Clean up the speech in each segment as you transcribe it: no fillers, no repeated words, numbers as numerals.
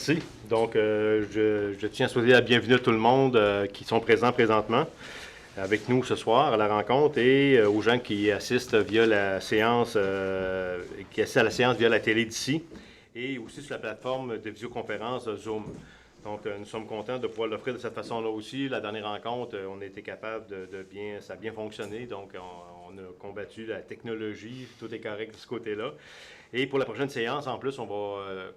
Merci. Donc, je tiens à souhaiter la bienvenue à tout le monde qui sont présents présentement avec nous ce soir à la rencontre et aux gens qui assistent via la séance, qui assistent à la séance via la télé d'ici et aussi sur la plateforme de visioconférence Zoom. Donc, nous sommes contents de pouvoir l'offrir de cette façon-là aussi. La dernière rencontre, on a été capable ça a bien fonctionné. Donc, on a combattu la technologie. Tout est correct de ce côté-là. Et pour la prochaine séance, en plus,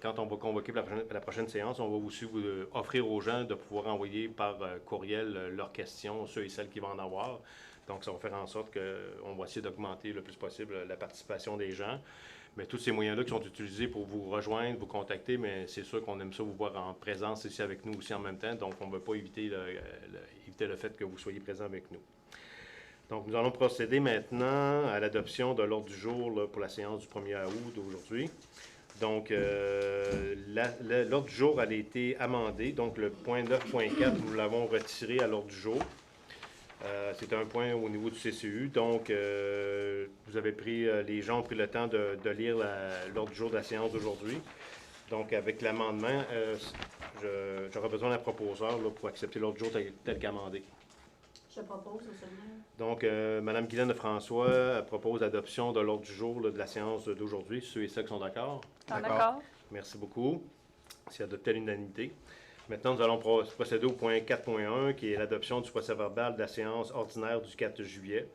quand on va convoquer pour la prochaine séance, on va aussi vous offrir aux gens de pouvoir envoyer par courriel leurs questions, ceux et celles qui vont en avoir. Donc, ça va faire en sorte qu'on va essayer d'augmenter le plus possible la participation des gens. Mais tous ces moyens-là qui sont utilisés pour vous rejoindre, vous contacter, mais c'est sûr qu'on aime ça vous voir en présence ici avec nous aussi en même temps. Donc, on ne veut pas éviter le fait que vous soyez présent avec nous. Donc, nous allons procéder maintenant à l'adoption de l'ordre du jour là, pour la séance du 1er août d'aujourd'hui. Donc, l'ordre du jour a été amendé. Donc, le point 9.4, nous l'avons retiré à l'ordre du jour. C'est un point au niveau du CCU. Donc, vous avez les gens ont pris le temps de lire l'ordre du jour de la séance d'aujourd'hui. Donc, avec l'amendement, j'aurais besoin d'un proposeur là, pour accepter l'ordre du jour tel qu'amendé. Je propose au sommaire. Donc, Mme Guylaine François propose l'adoption de l'ordre du jour là, de la séance d'aujourd'hui. Ceux et celles qui sont d'accord? D'accord. Merci beaucoup. C'est adopté à l'unanimité. Maintenant, nous allons procéder au point 4.1, qui est l'adoption du procès-verbal de la séance ordinaire du 4 juillet.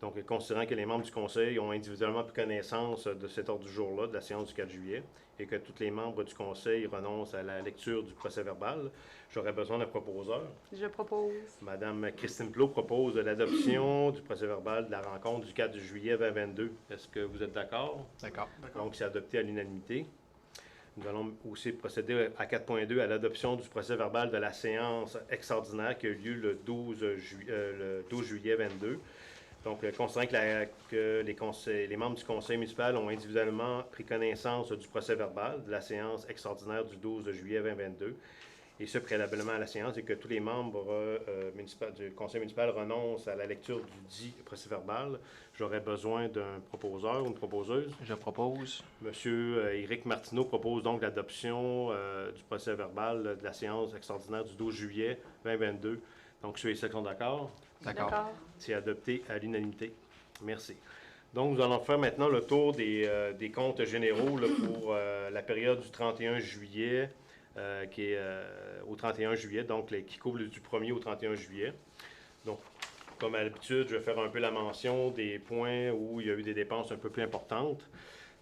Donc, considérant que les membres du Conseil ont individuellement pris connaissance de cet ordre du jour-là, de la séance du 4 juillet, et que tous les membres du Conseil renoncent à la lecture du procès-verbal, j'aurais besoin d'un proposeur. Je propose. Madame Christine Plot propose l'adoption du procès-verbal de la rencontre du 4 juillet 2022. Est-ce que vous êtes d'accord? D'accord. Donc, c'est adopté à l'unanimité. Nous allons aussi procéder à 4.2 à l'adoption du procès-verbal de la séance extraordinaire qui a eu lieu le 12 juillet 22. Donc, considérant que les membres du conseil municipal ont individuellement pris connaissance du procès-verbal de la séance extraordinaire du 12 juillet 2022, et ce préalablement à la séance, et que tous les membres du conseil municipal renoncent à la lecture du dit procès-verbal, j'aurais besoin d'un proposeur ou une proposeuse. Je propose. Monsieur Éric Martineau propose donc l'adoption du procès-verbal de la séance extraordinaire du 12 juillet 2022. Donc, ceux et celles qui sont d'accord? D'accord. C'est adopté à l'unanimité. Merci. Donc, nous allons faire maintenant le tour des comptes généraux là, pour la période du 31 juillet, qui est au 31 juillet, donc qui couvre du 1er au 31 juillet. Donc, comme à l'habitude, je vais faire un peu la mention des points où il y a eu des dépenses un peu plus importantes.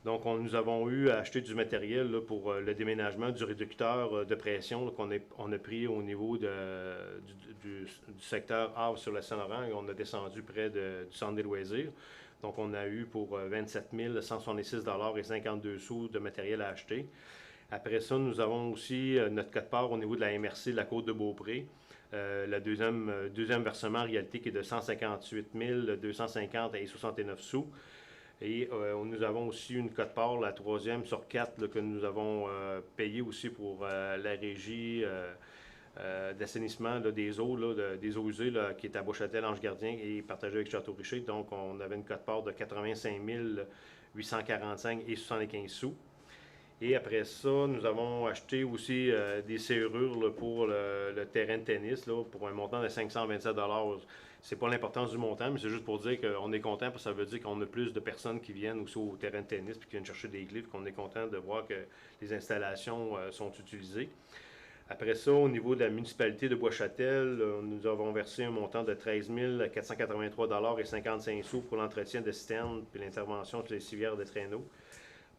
Donc, nous avons eu à acheter du matériel là, pour le déménagement du réducteur de pression qu'on a pris au niveau du secteur Havre sur le Saint-Laurent, et on a descendu près du centre des loisirs. Donc, on a eu pour 27 166,52 $ de matériel à acheter. Après ça, nous avons aussi notre quote-part au niveau de la MRC de la Côte-de-Beaupré. Le deuxième versement en réalité qui est de 158 250,69 $. Et nous avons aussi une quote-part, la troisième sur 4, là, que nous avons payé aussi pour la régie d'assainissement des eaux, là, des eaux usées là, qui est à Beauchâtel, Ange-Gardien et partagée avec Château-Richer. Donc, on avait une quote-part de 85 845,75 $. Et après ça, nous avons acheté aussi des serrures là, pour le terrain de tennis là, pour un montant de 527 $. C'est pas l'importance du montant, mais c'est juste pour dire qu'on est content parce que ça veut dire qu'on a plus de personnes qui viennent aussi au terrain de tennis puis qui viennent chercher des glyphes, qu'on est content de voir que les installations sont utilisées. Après ça, au niveau de la municipalité de Bois-Châtel, nous avons versé un montant de 13 483,55 $ pour l'entretien de citernes puis l'intervention sur les civières de traîneaux.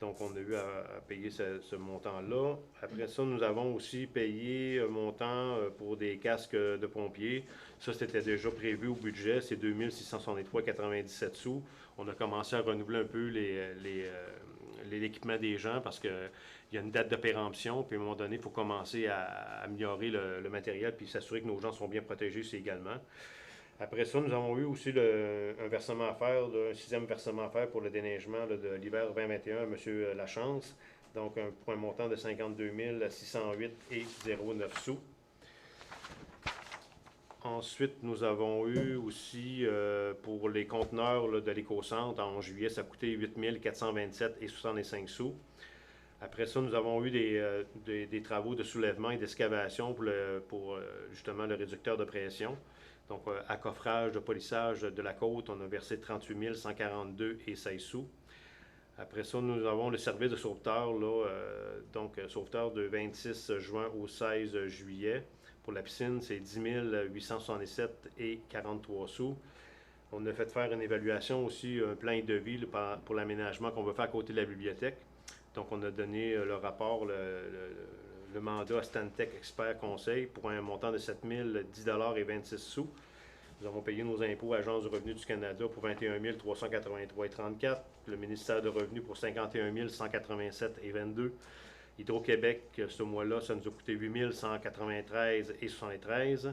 Donc, on a eu à payer ce montant-là. Après ça, nous avons aussi payé un montant pour des casques de pompiers. Ça, c'était déjà prévu au budget. C'est 2 663,97 $. On a commencé à renouveler un peu l'équipement des gens parce qu'il y a une date de péremption. Puis, à un moment donné, il faut commencer à améliorer le matériel puis s'assurer que nos gens sont bien protégés aussi également. Après ça, nous avons eu aussi un versement à faire, un sixième versement à faire pour le déneigement là, de l'hiver 2021 à M. Lachance, donc pour un montant de 52 608,09 $. Ensuite, nous avons eu aussi pour les conteneurs là, de l'éco-centre, en juillet, ça a coûté 8 427,65 $. Après ça, nous avons eu des travaux de soulèvement et d'excavation pour justement le réducteur de pression. Donc, accoffrage de polissage de la côte, on a versé 38 142 et 16 sous. Après ça, nous avons le service de sauveteur, là, donc sauveteur de 26 juin au 16 juillet. Pour la piscine, c'est 10 867 et 43 sous. On a fait faire une évaluation aussi, un plan de devis là, pour l'aménagement qu'on veut faire à côté de la bibliothèque. Donc, on a donné le rapport, le mandat à Stantec Expert Conseil pour un montant de 7 010 et 26 sous. Nous avons payé nos impôts à l'Agence du revenu du Canada pour 21 383,34 $. Le ministère de Revenus pour 51 187,22 $. Hydro-Québec, ce mois-là, ça nous a coûté 8 193,73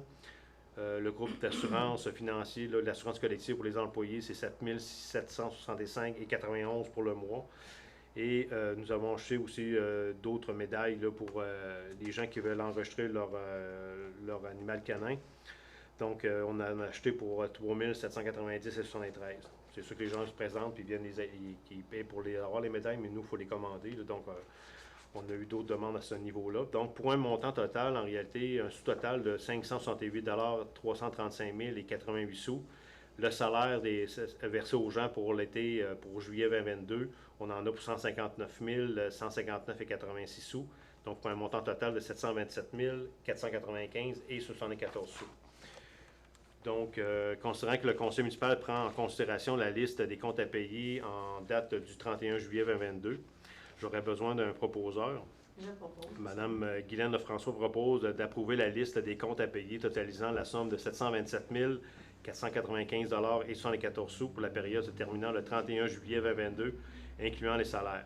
$. Le groupe d'assurance financier, l'assurance collective pour les employés, c'est 7 765,91 $ pour le mois. Et nous avons acheté aussi d'autres médailles là, pour les gens qui veulent enregistrer leur animal canin. Donc, on en a acheté pour 3 790,73 $. C'est sûr que les gens se présentent et viennent qui payent pour avoir les médailles, mais nous, il faut les commander. Là, donc, on a eu d'autres demandes à ce niveau-là. Donc, pour un montant total, en réalité, un sous-total de 568 335 88 sous. Le salaire versé aux gens pour l'été, pour juillet 2022, on en a pour 159 159,86 sous. Donc, pour un montant total de 727 495 et 74 sous. Donc, considérant que le conseil municipal prend en considération la liste des comptes à payer en date du 31 juillet 2022, j'aurais besoin d'un proposeur. Je propose. Madame Guylaine Lefrançois propose d'approuver la liste des comptes à payer totalisant la somme de 727 495 et 74 sous pour la période se terminant le 31 juillet 2022, incluant les salaires,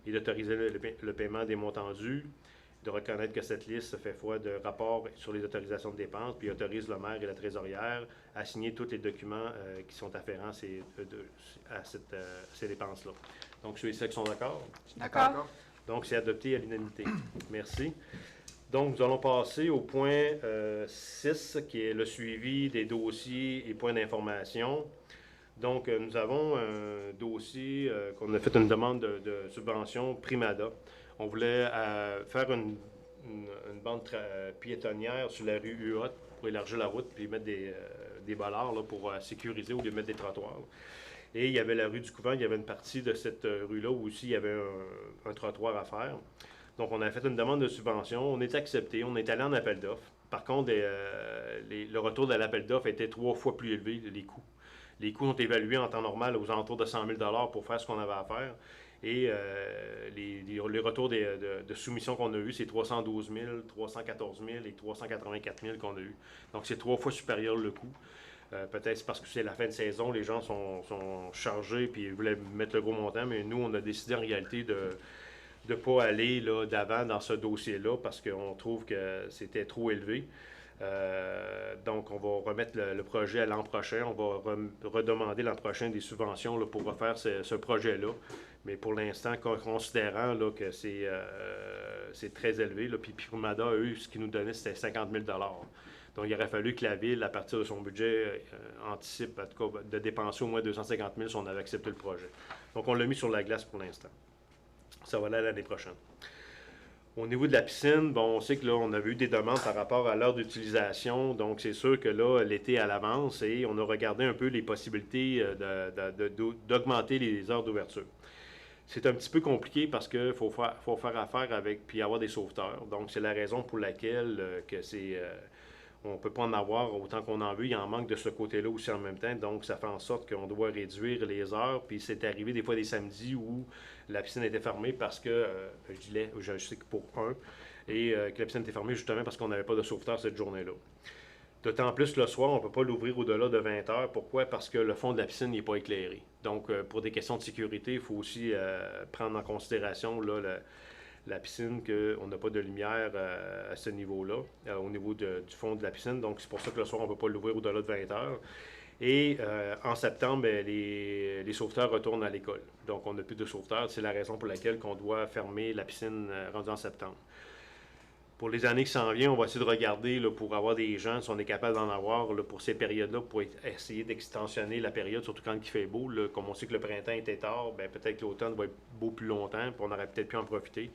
et d'autoriser le paiement des montants dus, de reconnaître que cette liste fait foi de rapports sur les autorisations de dépenses, puis autorise le maire et la trésorière à signer tous les documents qui sont afférents à ces dépenses-là. Donc, ceux et celles qui sont d'accord? D'accord. Donc, c'est adopté à l'unanimité. Merci. Donc, nous allons passer au point 6, qui est le suivi des dossiers et points d'information. Donc, nous avons un dossier qu'on a fait une demande de subvention Primada. On voulait faire une bande piétonnière sur la rue Huot pour élargir la route puis mettre des bollards là, pour sécuriser au lieu de mettre des trottoirs. Et il y avait la rue du Couvent, il y avait une partie de cette rue-là où aussi il y avait un trottoir à faire. Donc, on a fait une demande de subvention, on est accepté, on est allé en appel d'offres. Par contre, le retour de l'appel d'offres était 3 fois plus élevé, les coûts. Les coûts sont évalués en temps normal aux alentours de 100 000 $ pour faire ce qu'on avait à faire. Et les retours de soumission qu'on a eus, c'est 312 000, 314 000 et 384 000 qu'on a eu. Donc, c'est 3 fois supérieur le coût. Peut-être c'est parce que c'est la fin de saison, les gens sont chargés et ils voulaient mettre le gros montant, mais nous, on a décidé en réalité de ne pas aller là, d'avant dans ce dossier-là parce qu'on trouve que c'était trop élevé. Donc, on va remettre le projet à l'an prochain. On va redemander l'an prochain des subventions là, pour refaire ce projet-là. Mais pour l'instant, considérant là, que c'est très élevé, là, puis Primada, eux, ce qu'ils nous donnaient, c'était 50 000 $. Donc, il aurait fallu que la Ville, à partir de son budget, anticipe, en tout cas, de dépenser au moins 250 000 si on avait accepté le projet. Donc, on l'a mis sur la glace pour l'instant. Ça va aller l'année prochaine. Au niveau de la piscine, bon, on sait que là, on avait eu des demandes par rapport à l'heure d'utilisation. Donc, c'est sûr que là, l'été à l'avance et on a regardé un peu les possibilités d'augmenter les heures d'ouverture. C'est un petit peu compliqué parce qu'il faut faire affaire avec puis avoir des sauveteurs. Donc, c'est la raison pour laquelle que on ne peut pas en avoir autant qu'on en veut. Il en manque de ce côté-là aussi en même temps. Donc, ça fait en sorte qu'on doit réduire les heures. Puis, c'est arrivé des fois des samedis où la piscine était fermée parce que, je sais que pour un, et que la piscine était fermée justement parce qu'on n'avait pas de sauveteur cette journée-là. D'autant plus le soir, on ne peut pas l'ouvrir au-delà de 20 heures. Pourquoi? Parce que le fond de la piscine n'est pas éclairé. Donc, pour des questions de sécurité, il faut aussi prendre en considération là, la piscine, qu'on n'a pas de lumière à ce niveau-là, au niveau du fond de la piscine. Donc, c'est pour ça que le soir, on ne peut pas l'ouvrir au-delà de 20 heures. Et en septembre, les sauveteurs retournent à l'école. Donc, on n'a plus de sauveteurs. C'est la raison pour laquelle on doit fermer la piscine rendue en septembre. Pour les années qui s'en viennent, on va essayer de regarder là, pour avoir des gens, si on est capable d'en avoir là, pour ces périodes-là, pour essayer d'extensionner la période, surtout quand il fait beau. Là, comme on sait que le printemps était tard, ben, peut-être que l'automne va être beau plus longtemps, puis on aurait peut-être pu en profiter.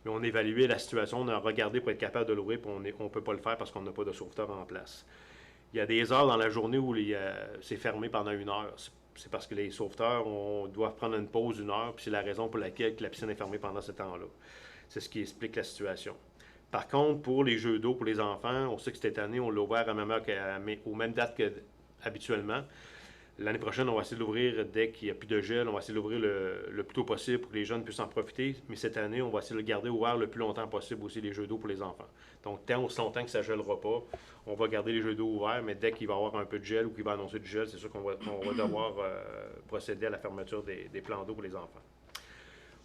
Mais on a évalué la situation, on a regardé pour être capable de l'ouvrir, puis on ne peut pas le faire parce qu'on n'a pas de sauveteur en place. Il y a des heures dans la journée où c'est fermé pendant 1 heure. C'est parce que les sauveteurs doivent prendre une pause 1 heure, puis c'est la raison pour laquelle la piscine est fermée pendant ce temps-là. C'est ce qui explique la situation. Par contre, pour les jeux d'eau pour les enfants, on sait que cette année, on l'a ouvert à même heure aux mêmes dates qu'habituellement. L'année prochaine, on va essayer de l'ouvrir dès qu'il n'y a plus de gel. On va essayer de l'ouvrir le plus tôt possible pour que les jeunes puissent en profiter. Mais cette année, on va essayer de le garder ouvert le plus longtemps possible aussi, les jeux d'eau pour les enfants. Donc, tant aussi longtemps que ça ne gèlera pas, on va garder les jeux d'eau ouverts. Mais dès qu'il va y avoir un peu de gel ou qu'il va annoncer du gel, c'est sûr qu'on va devoir procéder à la fermeture des plans d'eau pour les enfants.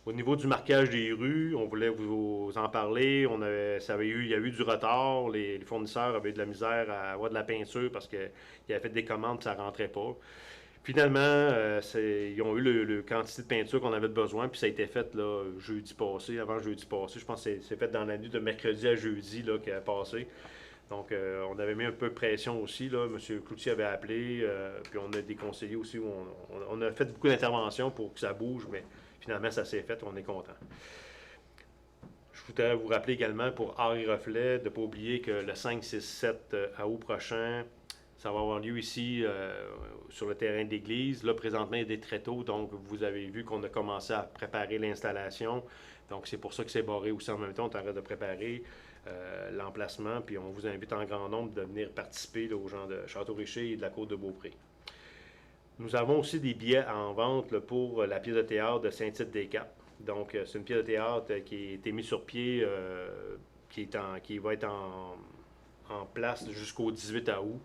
Au niveau du marquage des rues, on voulait vous en parler. Il y a eu du retard. Les fournisseurs avaient eu de la misère à avoir de la peinture parce qu'ils avaient fait des commandes et ça ne rentrait pas. Finalement, ils ont eu le quantité de peinture qu'on avait besoin, puis ça a été fait là, jeudi passé, avant jeudi passé. Je pense que c'est fait dans la nuit de mercredi à jeudi là, qui a passé. Donc, on avait mis un peu de pression aussi. Là. M. Cloutier avait appelé, puis on a des conseillers aussi. Où on a fait beaucoup d'interventions pour que ça bouge, mais finalement, ça s'est fait. On est content. Je voudrais vous rappeler également pour Art et Reflet de ne pas oublier que le 5, 6, 7 août prochain, ça va avoir lieu ici sur le terrain de l'église. Là, présentement, il est très tôt, donc vous avez vu qu'on a commencé à préparer l'installation. Donc, c'est pour ça que c'est barré aussi en même temps. On est en train de préparer l'emplacement, puis on vous invite en grand nombre de venir participer là, aux gens de Château-Richer et de la Côte-de-Beaupré. Nous avons aussi des billets en vente là, pour la pièce de théâtre de Saint-Tite-des-Caps. Donc, c'est une pièce de théâtre qui a été mise sur pied, qui va être en place jusqu'au 18 août.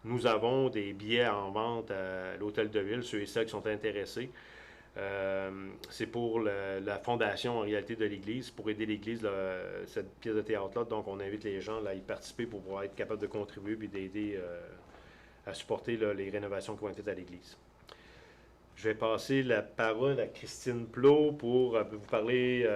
Nous avons des billets en vente à l'Hôtel de Ville, ceux et celles qui sont intéressés. C'est pour la fondation, en réalité, de l'Église, pour aider l'Église, cette pièce de théâtre-là. Donc, on invite les gens là, à y participer pour pouvoir être capable de contribuer et d'aider à supporter là, les rénovations qui vont être faites à l'Église. Je vais passer la parole à Christine Plot pour vous parler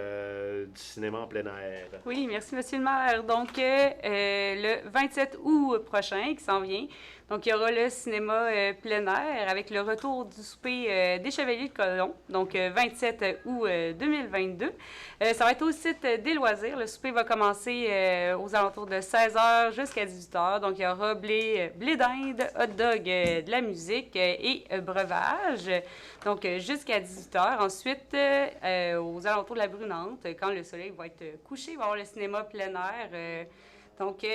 du cinéma en plein air. Oui, merci, Monsieur le maire. Donc, le 27 août prochain, qui s'en vient, donc il y aura le cinéma plein air avec le retour du souper des Chevaliers de Colomb, donc 27 août 2022. Ça va être au site des loisirs. Le souper va commencer aux alentours de 16h jusqu'à 18h. Donc, il y aura blé d'Inde, hot dog, de la musique et breuvage. Donc, jusqu'à 18h. Ensuite, aux alentours de la Brunante, quand le soleil va être couché, il va y avoir le cinéma plein air. Donc,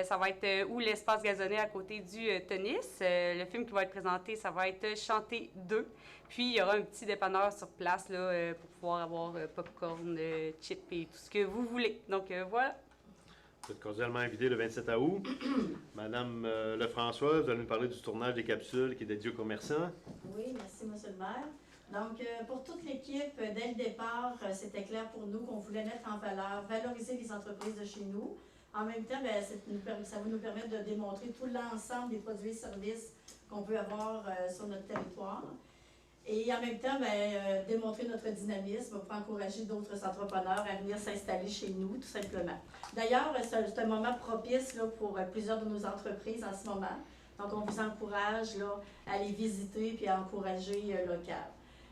ça va être où l'espace gazonné à côté du tennis. Le film qui va être présenté, ça va être Chanté 2. Puis, il y aura un petit dépanneur sur place là, pour pouvoir avoir popcorn, chips et tout ce que vous voulez. Donc, voilà. Vous êtes cordialement invité le 27 août. Madame Lefrançois, vous allez nous parler du tournage des capsules qui est dédié aux commerçants. Oui, merci, Monsieur le maire. Donc, pour toute l'équipe, dès le départ, c'était clair pour nous qu'on voulait mettre en valeur, valoriser les entreprises de chez nous. En même temps, bien, ça va nous permettre de démontrer tout l'ensemble des produits et services qu'on peut avoir sur notre territoire. Et en même temps, bien, démontrer notre dynamisme pour encourager d'autres entrepreneurs à venir s'installer chez nous, tout simplement. D'ailleurs, c'est un moment propice là, pour plusieurs de nos entreprises en ce moment. Donc, on vous encourage là, à les visiter et à encourager local.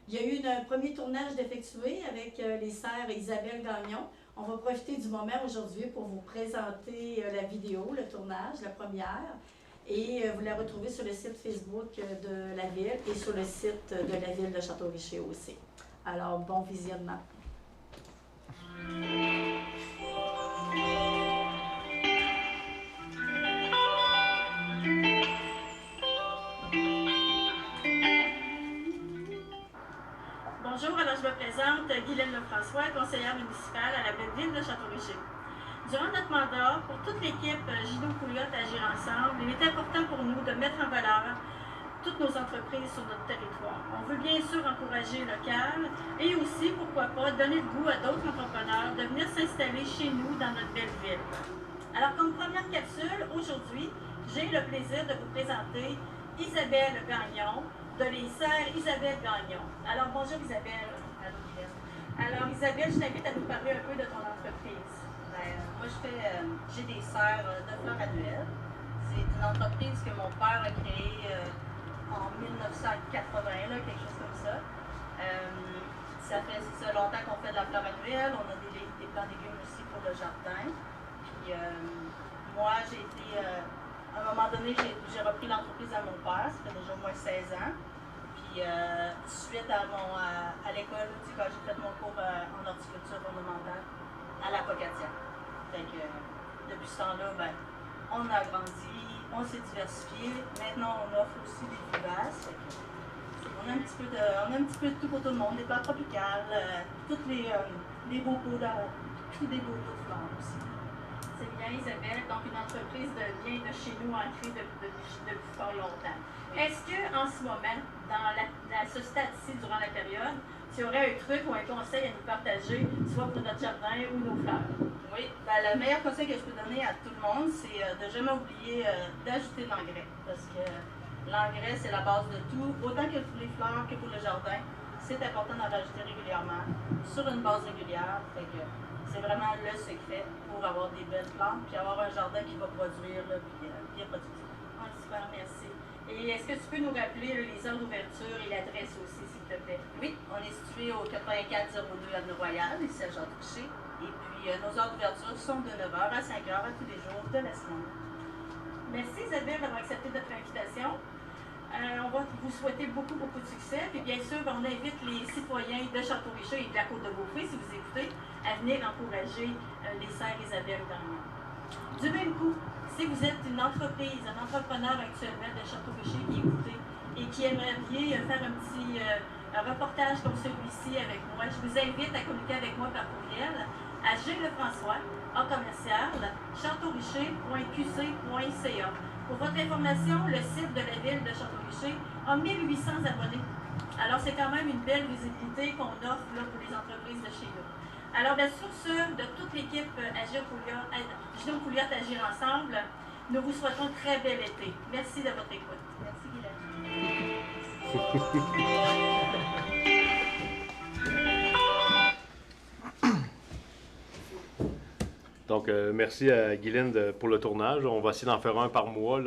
Il y a eu un premier tournage d'effectuer avec les sœurs Isabelle Gagnon. On va profiter du moment aujourd'hui pour vous présenter la vidéo, le tournage, la première. Et vous la retrouvez sur le site Facebook de la Ville et sur le site de la Ville de Château-Richer aussi. Alors, bon visionnement. Bonjour, alors je me présente Guylaine Lefrançois, conseillère municipale à la belle ville de Château-Richer. Durant notre mandat, pour toute l'équipe Gino Pouliot Agir Ensemble, il est important pour nous de mettre en valeur toutes nos entreprises sur notre territoire. On veut bien sûr encourager le local et aussi, pourquoi pas, donner le goût à d'autres entrepreneurs de venir s'installer chez nous dans notre belle ville. Alors, comme première capsule, aujourd'hui, j'ai le plaisir de vous présenter Isabelle Gagnon, de les sœurs Isabelle Gagnon. Alors, bonjour Isabelle. Alors Isabelle, je t'invite à nous parler un peu de ton entreprise. moi, j'ai des serres de fleurs annuelles. C'est une entreprise que mon père a créée en 1980, là, quelque chose comme ça. Ça fait longtemps qu'on fait de la fleur annuelle. On a des plants de légumes aussi pour le jardin. Puis moi, j'ai été, à un moment donné, j'ai repris l'entreprise à mon père. Ça fait déjà au moins 16 ans. Puis suite à l'école, quand j'ai fait mon cours en horticulture ornementale à la Pocatière. Fait que depuis ce temps-là, ben, on a grandi, on s'est diversifié. Maintenant, on offre aussi des vivaces. On a un petit peu de tout pour tout le monde, des plantes tropicales, tous les beaux pots tous des beaux pots de fleurs aussi. C'est bien, Isabelle. Donc, une entreprise vient de chez nous, ancrée depuis fort longtemps. Oui. Est-ce qu'en ce moment, dans ce stade-ci, durant la période, tu aurais un truc ou un conseil à nous partager, soit pour notre jardin ou nos fleurs? Oui, ben, le meilleur conseil que je peux donner à tout le monde, c'est de jamais oublier d'ajouter de l'engrais. Parce que l'engrais, c'est la base de tout, autant que pour les fleurs que pour le jardin. C'est important d'en rajouter régulièrement, sur une base régulière. C'est vraiment le secret pour avoir des belles plantes, puis avoir un jardin qui va produire, là, puis bien productif. Ah, super, merci. Et est-ce que tu peux nous rappeler les heures d'ouverture et l'adresse aussi, s'il te plaît? Oui, on est situé au 8402 Avenue Royale, ici à Jean-Touché. Et puis, nos heures d'ouverture sont de 9h à 5h à tous les jours de la semaine. Merci Isabelle d'avoir accepté notre invitation. On va vous souhaiter beaucoup de succès. Puis bien sûr, on invite les citoyens de Château-Richer et de la Côte-de-Beaupré, si vous écoutez, à venir encourager les sœurs Isabelle Gagnon. Du même coup, si vous êtes une entreprise, un entrepreneur actuellement de Château-Richer qui écoutez et qui aimerait bien faire un petit reportage comme celui-ci avec moi, je vous invite à communiquer avec moi par courriel à glefrançois, châteauricher.qc.ca. Pour votre information, le site de la ville de Château-Richer a 1800 abonnés. Alors, c'est quand même une belle visibilité qu'on offre là, pour les entreprises de chez nous. Alors, bien, sur ce, de toute l'équipe Gino Pouliot Agir Ensemble, nous vous souhaitons très bel été. Merci de votre écoute. Merci, Guylaine. Donc, merci à Guylaine pour le tournage. On va essayer d'en faire un par mois.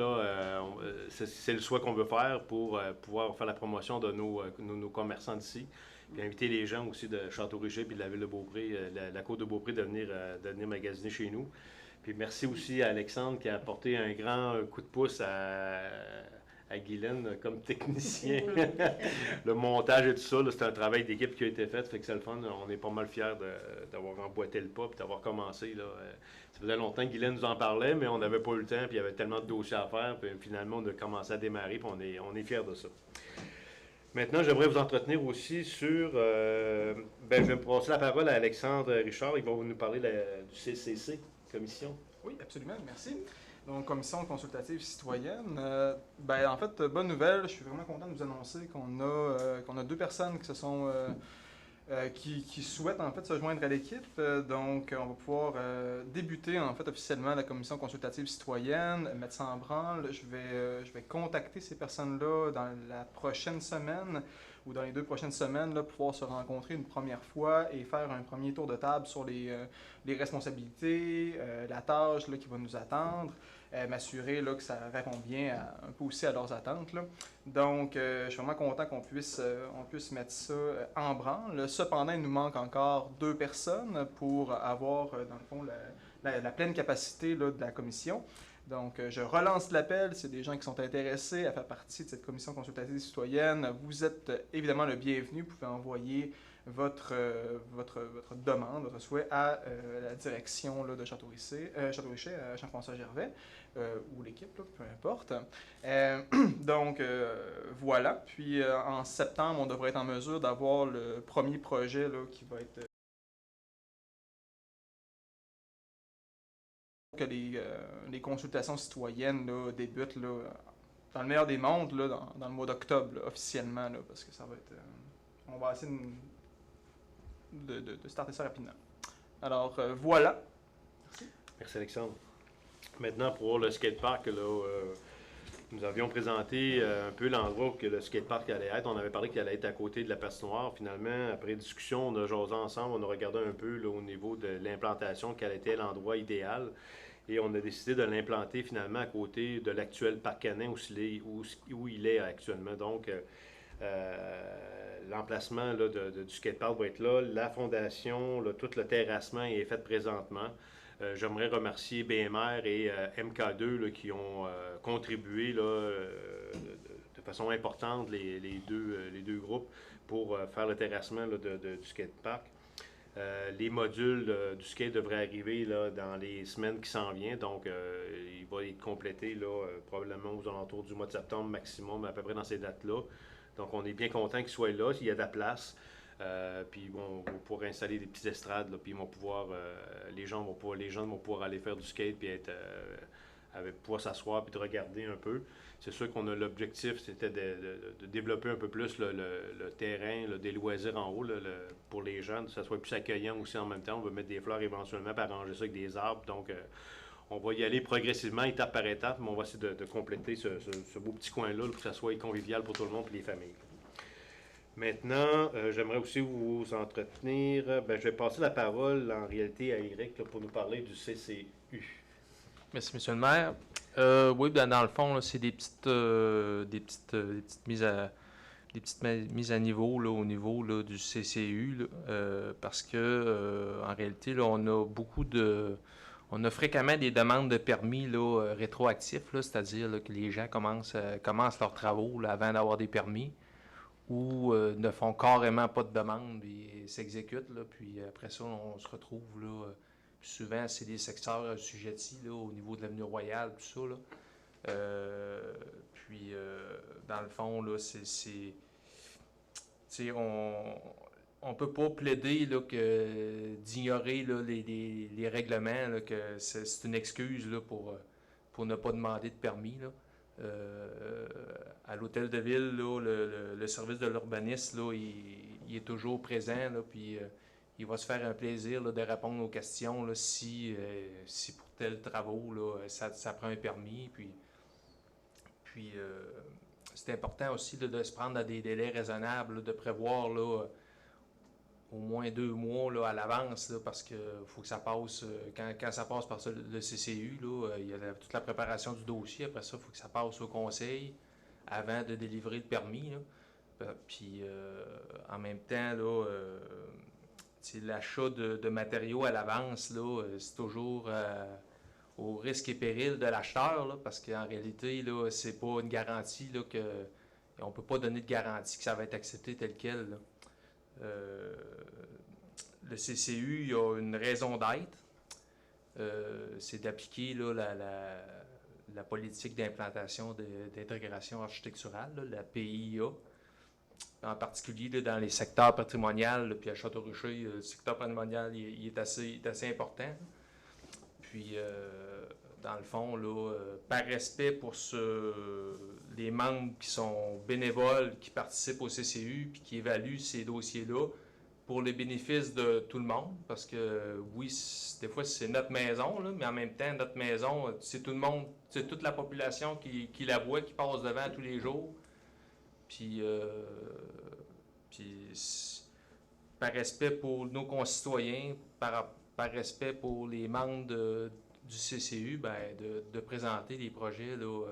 C'est le choix qu'on veut faire pour pouvoir faire la promotion de nos commerçants d'ici. Puis inviter les gens aussi de Château-Richer puis de la ville de Beaupré, la côte de Beaupré, de venir magasiner chez nous. Puis merci aussi à Alexandre qui a apporté un grand coup de pouce à Guylaine comme technicien. Le montage et tout ça, c'est un travail d'équipe qui a été fait, fait que c'est le fun. On est pas mal fiers d'avoir emboîté le pas et d'avoir commencé. Là. Ça faisait longtemps que Guylaine nous en parlait, mais on n'avait pas eu le temps, puis il y avait tellement de dossiers à faire, puis finalement on a commencé à démarrer, puis on est fiers de ça. Maintenant, j'aimerais vous entretenir aussi sur... je vais me passer la parole à Alexandre Richard. Il va nous parler du CCC, commission. Oui, absolument, merci. Donc, commission consultative citoyenne. En fait, bonne nouvelle, je suis vraiment content de vous annoncer qu'on a 2 personnes qui se sont... qui souhaitent en fait se joindre à l'équipe. Donc, on va pouvoir débuter en fait officiellement la commission consultative citoyenne, mettre ça en branle. Je vais contacter ces personnes-là dans la prochaine semaine ou dans les 2 prochaines semaines, là, pour pouvoir se rencontrer une première fois et faire un premier tour de table sur les responsabilités, la tâche là, qui va nous attendre. M'assurer là, que ça répond bien un peu aussi à leurs attentes. Là. Donc, je suis vraiment content qu'on puisse mettre ça en branle. Cependant, il nous manque encore 2 personnes pour avoir, dans le fond, la pleine capacité là, de la commission. Donc, je relance l'appel. C'est des gens qui sont intéressés à faire partie de cette commission consultative citoyenne. Vous êtes évidemment le bienvenu. Vous pouvez envoyer votre demande, votre souhait à la direction là, de Château-Richer, à Jean-François Gervais, ou l'équipe, là, peu importe. Donc, voilà. Puis, en septembre, on devrait être en mesure d'avoir le premier projet là, qui va être... que les consultations citoyennes là, débutent là, dans le meilleur des mondes là, dans le mois d'octobre, là, officiellement, là, parce que ça va être... on va essayer de starter ça rapidement. Alors, voilà. Merci Alexandre. Maintenant, pour le skatepark, là, Nous avions présenté un peu l'endroit où que le skatepark allait être. On avait parlé qu'il allait être à côté de la patinoire. Finalement, après discussion, on a jasé ensemble, on a regardé un peu là, au niveau de l'implantation, quel était l'endroit idéal. Et on a décidé de l'implanter finalement à côté de l'actuel parc canin où il est actuellement. Donc, l'emplacement là, du skatepark va être là. La fondation, là, tout le terrassement est fait présentement. J'aimerais remercier BMR et MK2 là, qui ont contribué là, de façon importante, les deux groupes, pour faire le terrassement là, du skatepark. Les modules du skate devraient arriver là, dans les semaines qui s'en viennent, donc il va être complété là, probablement aux alentours du mois de septembre maximum, à peu près dans ces dates-là. Donc on est bien content qu'ils soient là, il y a de la place. Puis bon, on va pouvoir installer des petites estrades, là, puis ils vont pouvoir, les jeunes vont pouvoir aller faire du skate, puis pouvoir s'asseoir, puis de regarder un peu. C'est sûr qu'on a l'objectif, c'était de développer un peu plus le terrain, là, des loisirs en haut, là, pour les jeunes, que ça soit plus accueillant aussi en même temps. On va mettre des fleurs éventuellement, puis arranger ça avec des arbres. Donc, on va y aller progressivement, étape par étape, mais on va essayer de compléter ce beau petit coin-là, pour que ça soit convivial pour tout le monde et les familles. Maintenant, j'aimerais aussi vous entretenir. Je vais passer la parole en réalité à Eric là, pour nous parler du CCU. Merci, Monsieur le maire. Oui, dans le fond, là, c'est des petites mises à niveau là, au niveau là, du CCU, là, parce que en réalité, là, on a fréquemment des demandes de permis là, rétroactifs, là, c'est-à-dire là, que les gens commencent leurs travaux là, avant d'avoir des permis, ou ne font carrément pas de demande et s'exécutent. Là, puis après ça, on se retrouve là. Puis souvent, c'est des secteurs assujettis là, au niveau de l'avenue Royale, tout ça. Là. Dans le fond, là, on peut pas plaider là, d'ignorer là, les règlements, là, que c'est une excuse là, pour ne pas demander de permis. Là. À l'hôtel de ville, là, le service de l'urbanisme, là, il est toujours présent, là, puis il va se faire un plaisir là, de répondre aux questions là, si pour tels travaux là, ça prend un permis. Puis c'est important aussi là, de se prendre à des délais raisonnables, là, de prévoir là, au moins 2 mois là, à l'avance, là, parce que faut que ça passe, quand ça passe par le CCU, là, il y a toute la préparation du dossier. Après ça, il faut que ça passe au conseil avant de délivrer le permis. Là. Puis en même temps, là, l'achat de matériaux à l'avance, là, c'est toujours au risque et péril de l'acheteur, là, parce qu'en réalité, là, c'est pas une garantie là, on ne peut pas donner de garantie que ça va être accepté tel quel. Là. Le CCU, il y a une raison d'être. C'est d'appliquer là, la politique d'implantation d'intégration architecturale, là, la PIA. En particulier là, dans les secteurs patrimoniaux, puis à Château-Richer, le secteur patrimonial il est assez important. Puis, dans le fond, là, par respect pour les membres qui sont bénévoles, qui participent au CCU, puis qui évaluent ces dossiers-là pour les bénéfices de tout le monde, parce que oui, des fois c'est notre maison, là, mais en même temps, notre maison, c'est tout le monde, c'est toute la population qui la voit, qui passe devant tous les jours. Puis par respect pour nos concitoyens, par respect pour les membres du CCU, ben, de présenter des projets, là,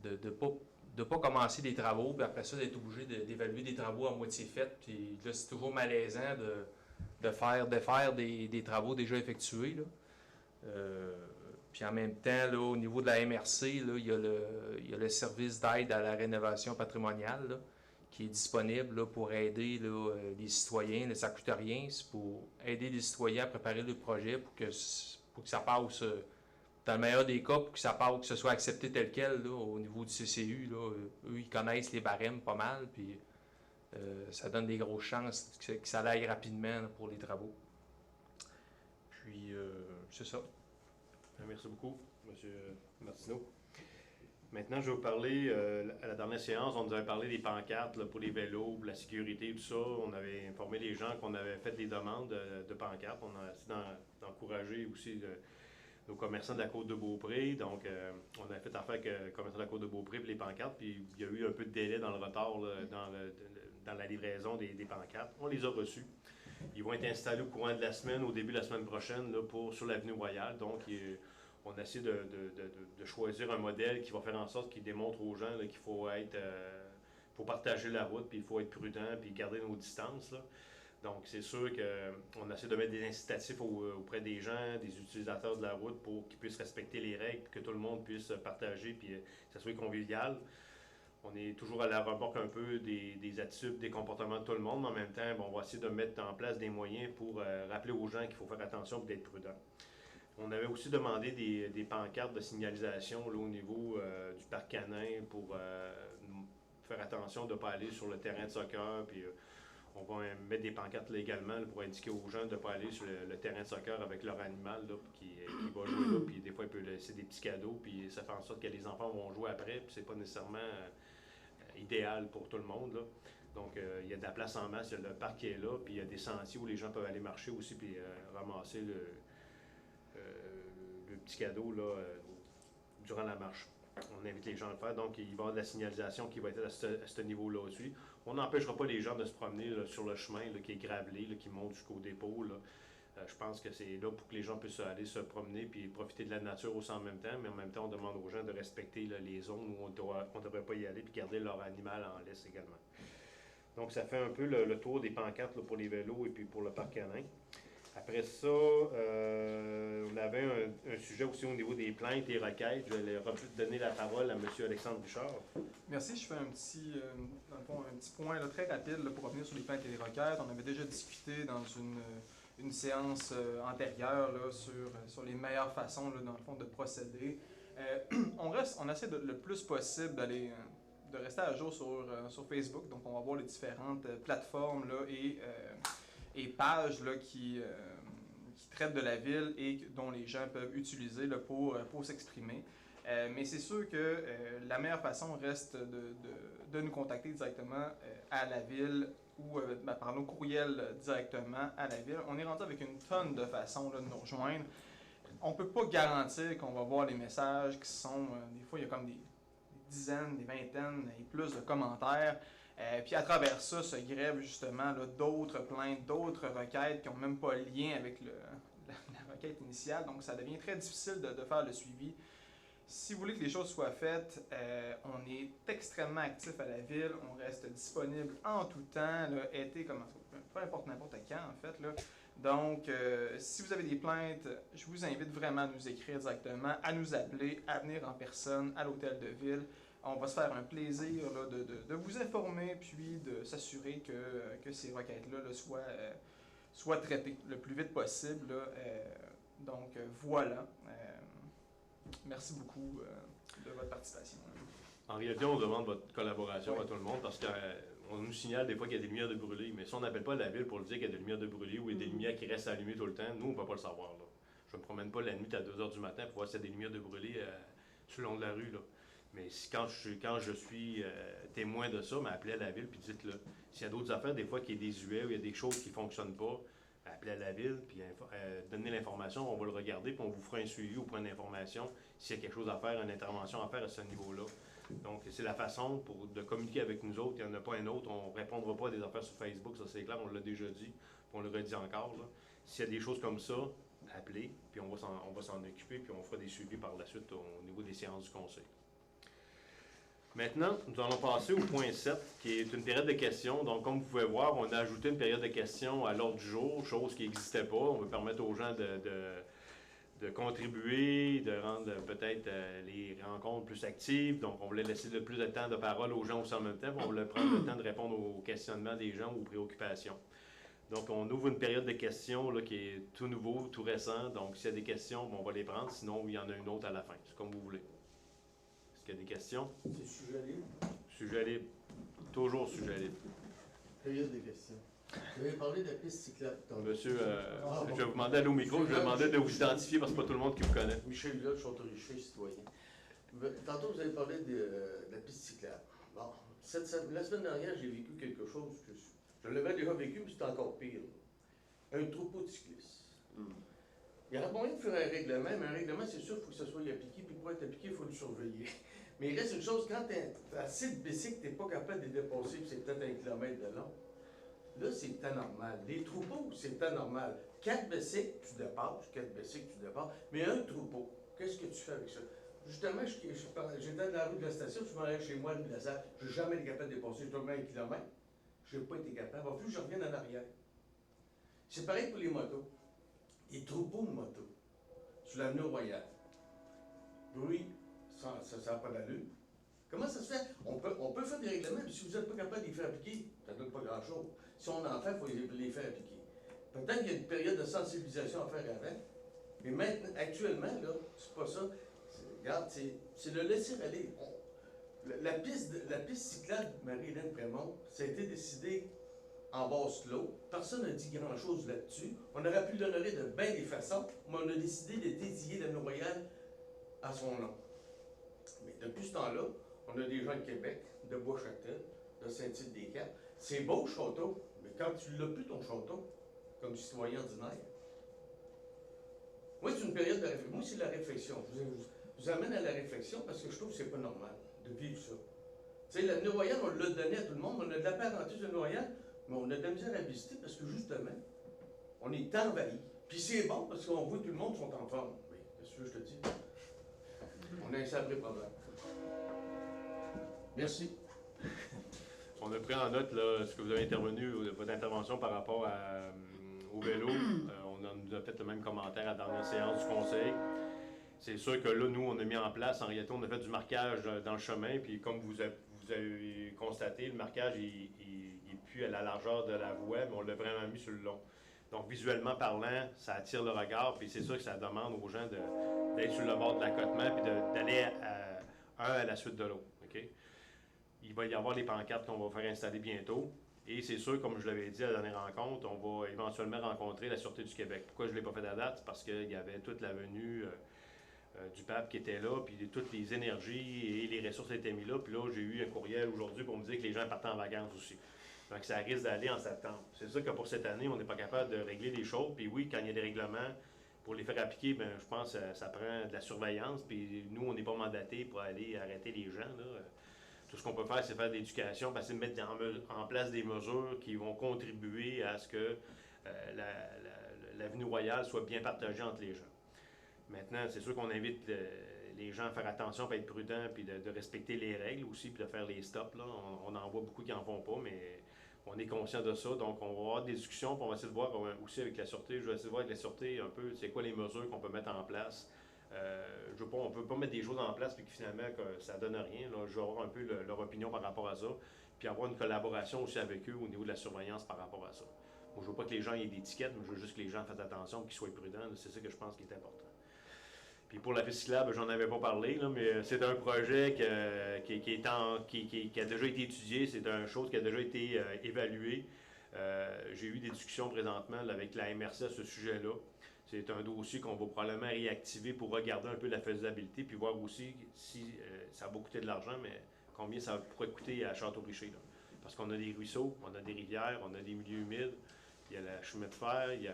de pas commencer des travaux, puis après ça, d'être obligé d'évaluer des travaux à moitié faits. Puis là, c'est toujours malaisant de faire des travaux déjà effectués. Là. Puis en même temps, là, au niveau de la MRC, là, il y a le service d'aide à la rénovation patrimoniale là, qui est disponible là, pour aider là, les citoyens. Là, ça ne coûte rien, c'est pour aider les citoyens à préparer le projet pour que ça passe, dans le meilleur des cas, pour que ça passe, que ce soit accepté tel quel là, au niveau du CCU. Là, eux, ils connaissent les barèmes pas mal, puis ça donne des grosses chances que ça aille rapidement là, pour les travaux. Puis, c'est ça. Merci beaucoup, M. Martineau. Maintenant, je vais vous parler, à la dernière séance, on nous avait parlé des pancartes là, pour les vélos, pour la sécurité, tout ça. On avait informé les gens qu'on avait fait des demandes de pancartes. On a essayé d'encourager aussi nos commerçants de la Côte-de-Beaupré. Donc, on a fait affaire avec les commerçants de la Côte-de-Beaupré pour les pancartes, puis il y a eu un peu de délai dans le retard là, dans la livraison des pancartes. On les a reçus. Ils vont être installés au courant de la semaine, au début de la semaine prochaine, là, sur l'avenue Royale. Donc, on essaie de choisir un modèle qui va faire en sorte qu'il démontre aux gens là, qu'il faut faut partager la route, puis il faut être prudent, puis garder nos distances. Là. Donc, c'est sûr qu'on essaie de mettre des incitatifs auprès des gens, des utilisateurs de la route pour qu'ils puissent respecter les règles, que tout le monde puisse partager, puis que ça soit convivial. On est toujours à la remorque un peu des attitudes, des comportements de tout le monde, mais en même temps, on va essayer de mettre en place des moyens pour rappeler aux gens qu'il faut faire attention et d'être prudent. On avait aussi demandé des pancartes de signalisation là, au niveau du parc canin pour faire attention de ne pas aller sur le terrain de soccer. Puis, on va mettre des pancartes là, également là, pour indiquer aux gens de ne pas aller sur le terrain de soccer avec leur animal là, qui va jouer là. Puis des fois, il peut laisser des petits cadeaux. Puis ça fait en sorte que les enfants vont jouer après. Puis c'est pas nécessairement idéal pour tout le monde. Là. Donc, il y a de la place en masse. Il y a le parc qui est là. Puis il y a des sentiers où les gens peuvent aller marcher aussi puis ramasser le petit cadeau là, durant la marche. On invite les gens à le faire. Donc, il va y avoir de la signalisation qui va être à ce niveau-là aussi. On n'empêchera pas les gens de se promener là, sur le chemin là, qui est gravelé, là, qui monte jusqu'au dépôt. Là. Je pense que c'est là pour que les gens puissent aller se promener et profiter de la nature aussi en même temps. Mais en même temps, on demande aux gens de respecter là, les zones où on ne devrait pas y aller et garder leur animal en laisse également. Donc, ça fait un peu le tour des pancartes là, pour les vélos et puis pour le parc canin. Après ça, on avait un sujet aussi au niveau des plaintes et requêtes. Je vais donner la parole à M. Alexandre Bouchard. Merci. Je fais un petit point là, très rapide là, pour revenir sur les plaintes et les requêtes. On avait déjà discuté dans une séance antérieure là, sur les meilleures façons là, dans le fond, de procéder. On essaie le plus possible de rester à jour sur Facebook. Donc, on va voir les différentes plateformes là, et pages là, qui traitent de la ville et dont les gens peuvent utiliser là, pour s'exprimer. Mais c'est sûr que la meilleure façon reste de nous contacter directement à la ville ou par nos courriels directement à la ville. On est rendu avec une tonne de façons là, de nous rejoindre. On ne peut pas garantir qu'on va voir les messages qui sont... des fois, il y a comme des dizaines, des vingtaines et plus de commentaires. Puis à travers ça se grèvent justement d'autres plaintes, d'autres requêtes qui n'ont même pas lien avec la requête initiale. Donc ça devient très difficile de faire le suivi. Si vous voulez que les choses soient faites, on est extrêmement actif à la ville. On reste disponible en tout temps, là, été comme peu importe n'importe quand en fait. Là. Donc si vous avez des plaintes, je vous invite vraiment à nous écrire directement, à nous appeler, à venir en personne à l'hôtel de ville. On va se faire un plaisir là, de vous informer puis de s'assurer que ces requêtes-là là, soient traitées le plus vite possible. Là. Donc voilà. Merci beaucoup de votre participation. En réalité, on demande votre collaboration à tout le monde parce qu'on nous signale des fois qu'il y a des lumières de brûlées. Mais si on n'appelle pas la ville pour le dire qu'il y a des lumières de brûlées ou il y a des lumières qui restent allumées tout le temps, nous, on ne peut pas le savoir. Là. Je ne me promène pas la nuit à 2 h du matin pour voir s'il y a des lumières de brûlées sur le long de la rue. Là. Mais quand je suis témoin de ça, appelez à la ville puis dites-le. S'il y a d'autres affaires, des fois, qui est désuet ou il y a des choses qui ne fonctionnent pas, appelez à la ville puis donnez l'information, on va le regarder puis on vous fera un suivi au point d'information s'il y a quelque chose à faire, une intervention à faire à ce niveau-là. Donc, c'est la façon de communiquer avec nous autres. Il n'y en a pas un autre. On ne répondra pas à des affaires sur Facebook, ça c'est clair, on l'a déjà dit, puis on le redit encore. S'il y a des choses comme ça, appelez, puis on va s'en occuper, puis on fera des suivis par la suite au niveau des séances du conseil. Maintenant, nous allons passer au point 7, qui est une période de questions. Donc, comme vous pouvez voir, on a ajouté une période de questions à l'ordre du jour, chose qui n'existait pas. On veut permettre aux gens de contribuer, de rendre peut-être les rencontres plus actives. Donc, on voulait laisser le plus de temps de parole aux gens aussi en même temps. On voulait prendre le temps de répondre aux questionnements des gens ou aux préoccupations. Donc, on ouvre une période de questions là, qui est tout nouveau, tout récent. Donc, s'il y a des questions, on va les prendre. Sinon, il y en a une autre à la fin. C'est comme vous voulez. Est-ce qu'il y a des questions? C'est sujet libre? Sujet libre. Toujours sujet libre. Période des questions. Vous avez parlé de la piste cyclable. Monsieur, je vais vous demander d'aller au micro. Je vais vous demander de vous identifier parce que c'est pas tout le monde qui vous connaît. Michel Hulot, Château-Richer, citoyen. Tantôt, vous avez parlé de la piste cyclable. Bon, la semaine dernière, j'ai vécu quelque chose que je l'avais déjà vécu, mais c'était encore pire. Un troupeau de cyclistes. Il y aurait moyen de faire un règlement, mais un règlement, c'est sûr, il faut que ça soit appliqué, puis pour être appliqué, il faut le surveiller. Mais il reste une chose, quand tu as assez de bicycles, tu n'es pas capable de les dépasser, puis c'est peut-être 1 kilomètre de long. Là, c'est anormal. Les troupeaux, c'est anormal. 4 bicycles, tu dépasses, 4 bicycles, tu dépasses, mais un troupeau, qu'est-ce que tu fais avec ça? Justement, j'étais dans la rue de la station, je m'en allais chez moi, le Lazare, je n'ai jamais été capable de dépasser, je dois 1 kilomètre. Je n'ai pas été capable. Il va falloir que je revienne en arrière. C'est pareil pour les motos. Les troupeaux de motos sur l'avenue Royale. Oui, ça n'a pas d'allure. Comment ça se fait? On peut faire des règlements, mais si vous n'êtes pas capable de les faire appliquer, ça ne donne pas grand-chose. Si on en fait, il faut les faire appliquer. Peut-être qu'il y a une période de sensibilisation à faire avant, mais maintenant, actuellement, là, c'est pas ça. Regarde, c'est le laisser-aller. La piste cyclable Marie-Hélène Prémont, ça a été décidé en basse clos. Personne n'a dit grand-chose là-dessus. On aurait pu l'honorer de bien des façons, mais on a décidé de dédier l'avenue Royale à son nom. Mais depuis ce temps-là, on a des gens de Québec, de Bois-Châtel, de Saint-Tite-des-Capes. C'est beau, le château, mais quand tu l'as plus, ton château, comme citoyen ordinaire, moi, c'est une période de réflexion. Moi, c'est la réflexion. Je vous amène à la réflexion parce que je trouve que c'est pas normal de vivre ça. Tu sais, l'avenue Royale, on l'a donné à tout le monde. On a de la parenté sur l'avenue Royale, mais on a de la misère à visiter parce que, justement, on est envahi. Puis c'est bon parce qu'on voit que tout le monde sont en forme. Mais, qu'est-ce que je te dis? On a un sacré problème. Merci. On a pris en note là, ce que vous avez intervenu, votre intervention par rapport au vélo. On nous a fait le même commentaire à la dernière séance du conseil. C'est sûr que là, nous, on a mis en place, en réalité, on a fait du marquage dans le chemin, puis comme vous avez constaté, le marquage n'est plus à la largeur de la voie, mais on l'a vraiment mis sur le long. Donc, visuellement parlant, ça attire le regard, puis c'est sûr que ça demande aux gens d'être sur le bord de l'accotement, puis d'aller un à la suite de l'autre. Okay? Il va y avoir les pancartes qu'on va faire installer bientôt. Et c'est sûr, comme je l'avais dit à la dernière rencontre, on va éventuellement rencontrer la Sûreté du Québec. Pourquoi je ne l'ai pas fait à date? C'est parce qu'il y avait toute la venue du pape qui était là, puis toutes les énergies et les ressources étaient mis là. Puis là, j'ai eu un courriel aujourd'hui pour me dire que les gens partaient en vacances aussi. Donc, ça risque d'aller en septembre. C'est sûr que pour cette année, on n'est pas capable de régler les choses. Puis oui, quand il y a des règlements, pour les faire appliquer, bien, je pense que ça prend de la surveillance. Puis nous, on n'est pas mandatés pour aller arrêter les gens, là. Tout ce qu'on peut faire, c'est faire de l'éducation, parce que mettre en place des mesures qui vont contribuer à ce que l'avenue Royale soit bien partagée entre les gens. Maintenant, c'est sûr qu'on invite les gens à faire attention, à être prudents, puis de respecter les règles aussi, puis de faire les stops. Là. On en voit beaucoup qui n'en font pas, mais on est conscient de ça. Donc, on va avoir des discussions, puis on va essayer de voir aussi avec la Sûreté. Je vais essayer de voir avec la Sûreté un peu, c'est quoi les mesures qu'on peut mettre en place. On ne peut pas mettre des choses en place puis que finalement que ça ne donne rien. Là. Je vais avoir un peu leur opinion par rapport à ça, puis avoir une collaboration aussi avec eux au niveau de la surveillance par rapport à ça. Moi, je ne veux pas que les gens aient des tickets, mais je veux juste que les gens fassent attention et qu'ils soient prudents. C'est ça que je pense qui est important. Puis pour la piste cyclable, j'en avais pas parlé, là, mais c'est un projet qui a déjà été étudié, c'est une chose qui a déjà été évaluée. J'ai eu des discussions présentement là, avec la MRC à ce sujet-là. C'est un dossier qu'on va probablement réactiver pour regarder un peu la faisabilité, puis voir aussi si ça va coûter de l'argent, mais combien ça pourrait coûter à Château-Richer. Parce qu'on a des ruisseaux, on a des rivières, on a des milieux humides, il y a la chemin de fer, il y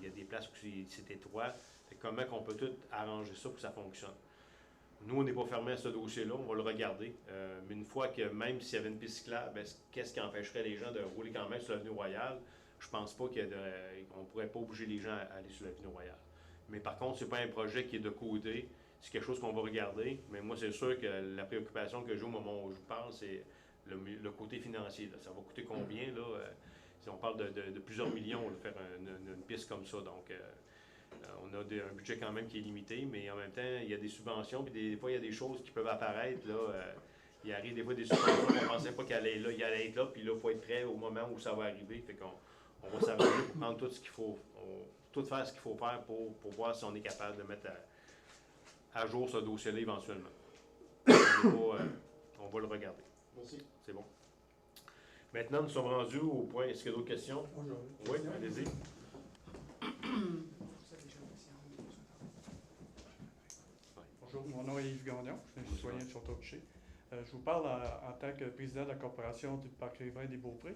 a des places où c'est étroit. Comment on peut tout arranger ça pour que ça fonctionne? Nous, on n'est pas fermé à ce dossier-là, on va le regarder. Mais une fois que même s'il y avait une piste cyclable, qu'est-ce qui empêcherait les gens de rouler quand même sur l'avenue Royale? Je pense pas qu'on ne pourrait pas obliger les gens à aller sur l'avenue Royale. Mais par contre, c'est pas un projet qui est de côté. C'est quelque chose qu'on va regarder. Mais moi, c'est sûr que la préoccupation que j'ai au moment où je vous parle, c'est le côté financier. Là. Ça va coûter combien? Là? Si on parle de plusieurs millions, là, faire une piste comme ça. Donc, on a un budget quand même qui est limité. Mais en même temps, il y a des subventions. Puis des fois, il y a des choses qui peuvent apparaître. Là, il arrive des fois des subventions qu'on ne pensait pas qu'elle allait là. Il allait être là. Puis là, il faut être prêt au moment où ça va arriver. Fait qu'on va s'arranger pour prendre tout ce qu'il faut, tout faire ce qu'il faut faire pour voir si on est capable de mettre à jour ce dossier-là éventuellement. On va le regarder. Merci. C'est bon. Maintenant, nous sommes rendus au point. Est-ce qu'il y a d'autres questions? Oui, allez-y. Bonjour, mon nom est Yves Gagnon, je suis un citoyen de Château-Richer. Je vous parle en tant que président de la Corporation du Parc riverain des Beauprés.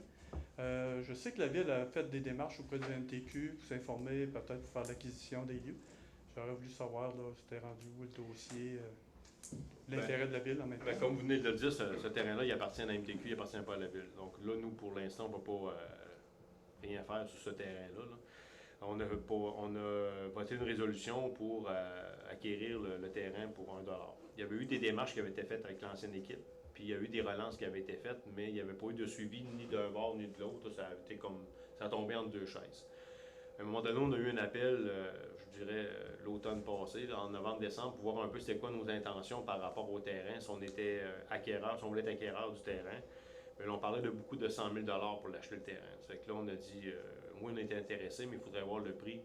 Je sais que la Ville a fait des démarches auprès du MTQ pour s'informer, peut-être pour faire l'acquisition des lieux. J'aurais voulu savoir, là, c'était rendu où le dossier, l'intérêt de la Ville en même temps. Ben, comme vous venez de le dire, ce terrain-là, il appartient à la MTQ, il appartient pas à la Ville. Donc là, nous, pour l'instant, on ne peut pas rien faire sur ce terrain-là. Là. On a voté une résolution pour acquérir le terrain pour $1. Il y avait eu des démarches qui avaient été faites avec l'ancienne équipe, puis il y a eu des relances qui avaient été faites, mais il n'y avait pas eu de suivi ni d'un bord ni de l'autre. Ça a été comme ça a tombé entre deux chaises. À un moment donné, on a eu un appel, je dirais, l'automne passé, là, en novembre-décembre, pour voir un peu c'était quoi nos intentions par rapport au terrain, si on était acquéreur, si on voulait être acquéreur du terrain. Mais là, on parlait de beaucoup de 100 000 $ pour l'acheter le terrain. Ça fait que là, on a dit, oui, on était intéressé, mais il faudrait voir le prix,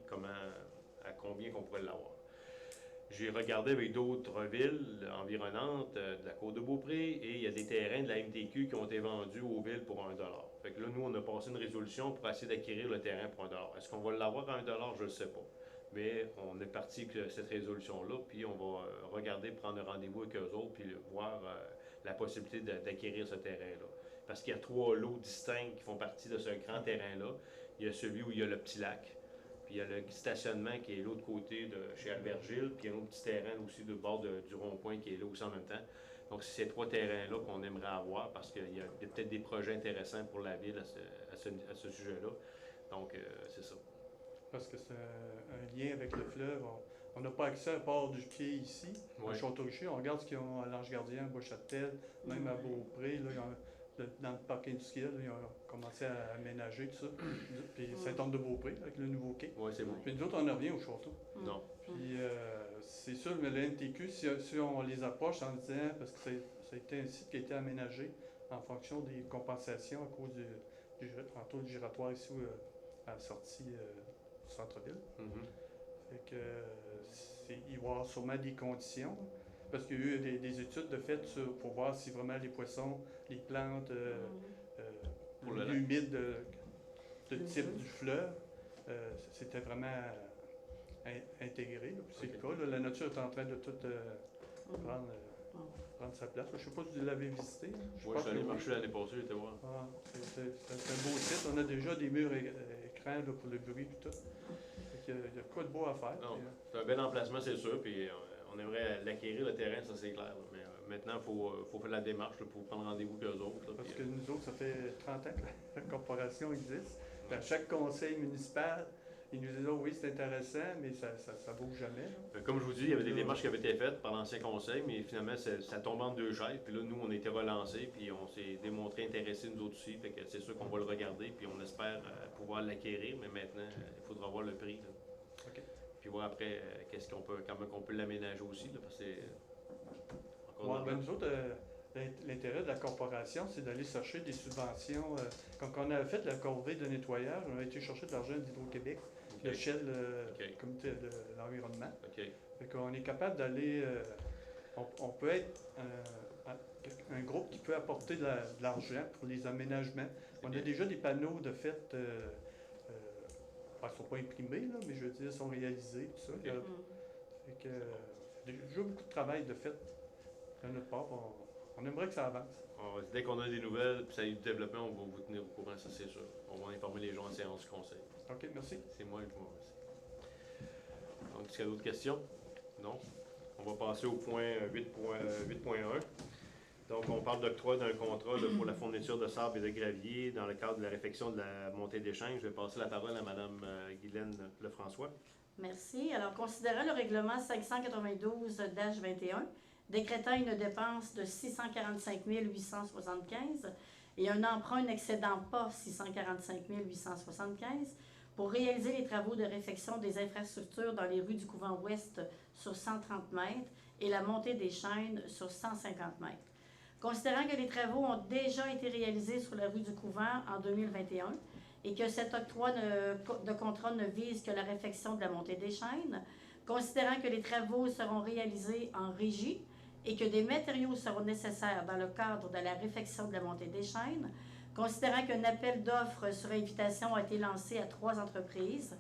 à combien qu'on pourrait l'avoir. J'ai regardé avec d'autres villes environnantes de la Côte-de-Beaupré et il y a des terrains de la MTQ qui ont été vendus aux villes pour $1. Fait que là, nous, on a passé une résolution pour essayer d'acquérir le terrain pour $1. Est-ce qu'on va l'avoir à $1? Je ne sais pas. Mais on est parti avec cette résolution-là, puis on va regarder, prendre un rendez-vous avec eux autres, puis voir la possibilité d'acquérir ce terrain-là. Parce qu'il y a 3 lots distincts qui font partie de ce grand terrain-là. Il y a celui où il y a le petit lac, puis il y a le stationnement qui est l'autre côté de chez Albert-Gilles, puis il y a un autre petit terrain aussi de bord du rond-point qui est là aussi en même temps. Donc, c'est ces 3 terrains-là qu'on aimerait avoir parce qu'il y a peut-être des projets intéressants pour la ville à ce sujet-là. Donc, c'est ça. Parce que c'est un lien avec le fleuve. On n'a pas accès à port du pied ici, à Château-Richer. On regarde ce qu'ils ont à l'Ange-Gardien, à Beauchâtel, même à Beaupré. Là, dans le parc industriel, ils ont commencé à aménager tout ça. Puis Saint-Anne-de-Beaupré, avec le nouveau quai. Oui, c'est bon. Puis nous autres, on n'a rien au château. Non. Puis c'est sûr, mais le MTQ, si on les approche en disant, parce que ça a été un site qui a été aménagé en fonction des compensations à cause entre autres, du giratoire ici à la sortie du centre-ville. Fait que il va y avoir sûrement des conditions. Parce qu'il y a eu des études de fait pour voir si vraiment les poissons, les plantes, l'humide de type du fleuve, c'était vraiment intégré. C'est le cas. Là, la nature est en train de tout prendre sa place. Je ne sais pas si vous l'avez visité. Oui, je suis allé marcher l'année passée, j'étais voir. C'est un beau site. On a déjà des murs écrans là, pour le bruit et tout. Il y a quoi de beau à faire. C'est un bel emplacement, c'est sûr. Puis, on aimerait l'acquérir, le terrain, ça c'est clair. Là. Mais maintenant, il faut faire la démarche là, pour prendre rendez-vous avec eux autres. Là, parce que nous autres, ça fait 30 ans que la corporation existe. À chaque conseil municipal, ils nous disent « oui, c'est intéressant, mais ça ne bouge jamais. » Comme je vous dis, il y avait des démarches qui avaient été faites par l'ancien conseil, mais finalement, ça tombe en deux chaises. Puis là, nous, on a été relancés, puis on s'est démontré intéressés, nous autres aussi. Fait que c'est sûr qu'on va le regarder, puis on espère pouvoir l'acquérir, mais maintenant, il faudra voir le prix. Là. Okay. Puis voir après comment on peut l'aménager aussi, là, parce que c'est encore nous autres, l'intérêt de la corporation, c'est d'aller chercher des subventions. Quand on a fait la corvée de nettoyage, on a été chercher de l'argent d'Hydro-Québec, le Shell, le comité de l'environnement. Fait qu'on est capable d'aller... on peut être un groupe qui peut apporter de l'argent pour les aménagements. On a déjà des panneaux de fait... ils ne sont pas imprimés, là, mais je veux dire, ils sont réalisés, tout ça. Fait que, déjà beaucoup de travail de fait de notre part. On aimerait que ça avance. Dès qu'on a des nouvelles, puis ça y est du développement, on va vous tenir au courant, ça c'est sûr. On va informer les gens en séance du conseil. OK, merci. C'est moi qui vous remercie. Donc, est-ce qu'il y a d'autres questions? Non? On va passer au point 8.1. Donc, on parle d'octroi d'un contrat pour la fourniture de sable et de gravier dans le cadre de la réfection de la montée d'échange. Je vais passer la parole à Mme Guylaine Lefrançois. Merci. Alors, considérant le règlement 592-21, décrétant une dépense de 645 875 et un emprunt n'excédant pas 645 875 pour réaliser les travaux de réfection des infrastructures dans les rues du Couvent-Ouest sur 130 mètres et la montée des chaînes sur 150 mètres. Considérant que les travaux ont déjà été réalisés sur la rue du Couvent en 2021 et que cet octroi de contrat ne vise que la réfection de la montée des chaînes, considérant que les travaux seront réalisés en régie et que des matériaux seront nécessaires dans le cadre de la réfection de la montée des chaînes, considérant qu'un appel d'offres sur invitation a été lancé à 3 entreprises,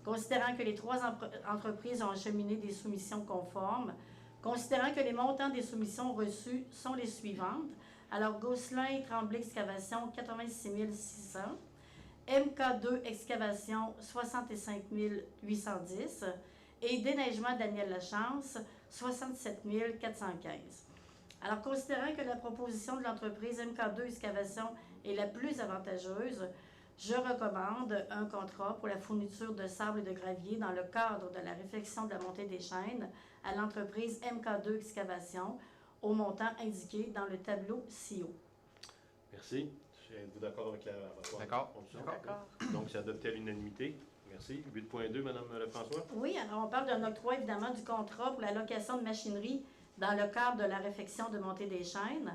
considérant que les 3 entreprises ont acheminé des soumissions conformes, Considérant que les montants des soumissions reçues sont les suivantes, alors Gosselin et Tremblay Excavation, 86 600, MK2 Excavation, 65 810 et Déneigement Daniel Lachance, 67 415. Alors, considérant que la proposition de l'entreprise MK2 Excavation est la plus avantageuse, je recommande un contrat pour la fourniture de sable et de gravier dans le cadre de la réfection de la montée des chaînes à l'entreprise MK2 Excavation au montant indiqué dans le tableau CIO. Merci. Êtes-vous d'accord avec la D'accord. D'accord. Donc, c'est adopté à l'unanimité. Merci. 8.2, Mme Lefrançois. Oui, alors on parle d'un octroi évidemment du contrat pour la location de machinerie dans le cadre de la réfection de montée des chaînes.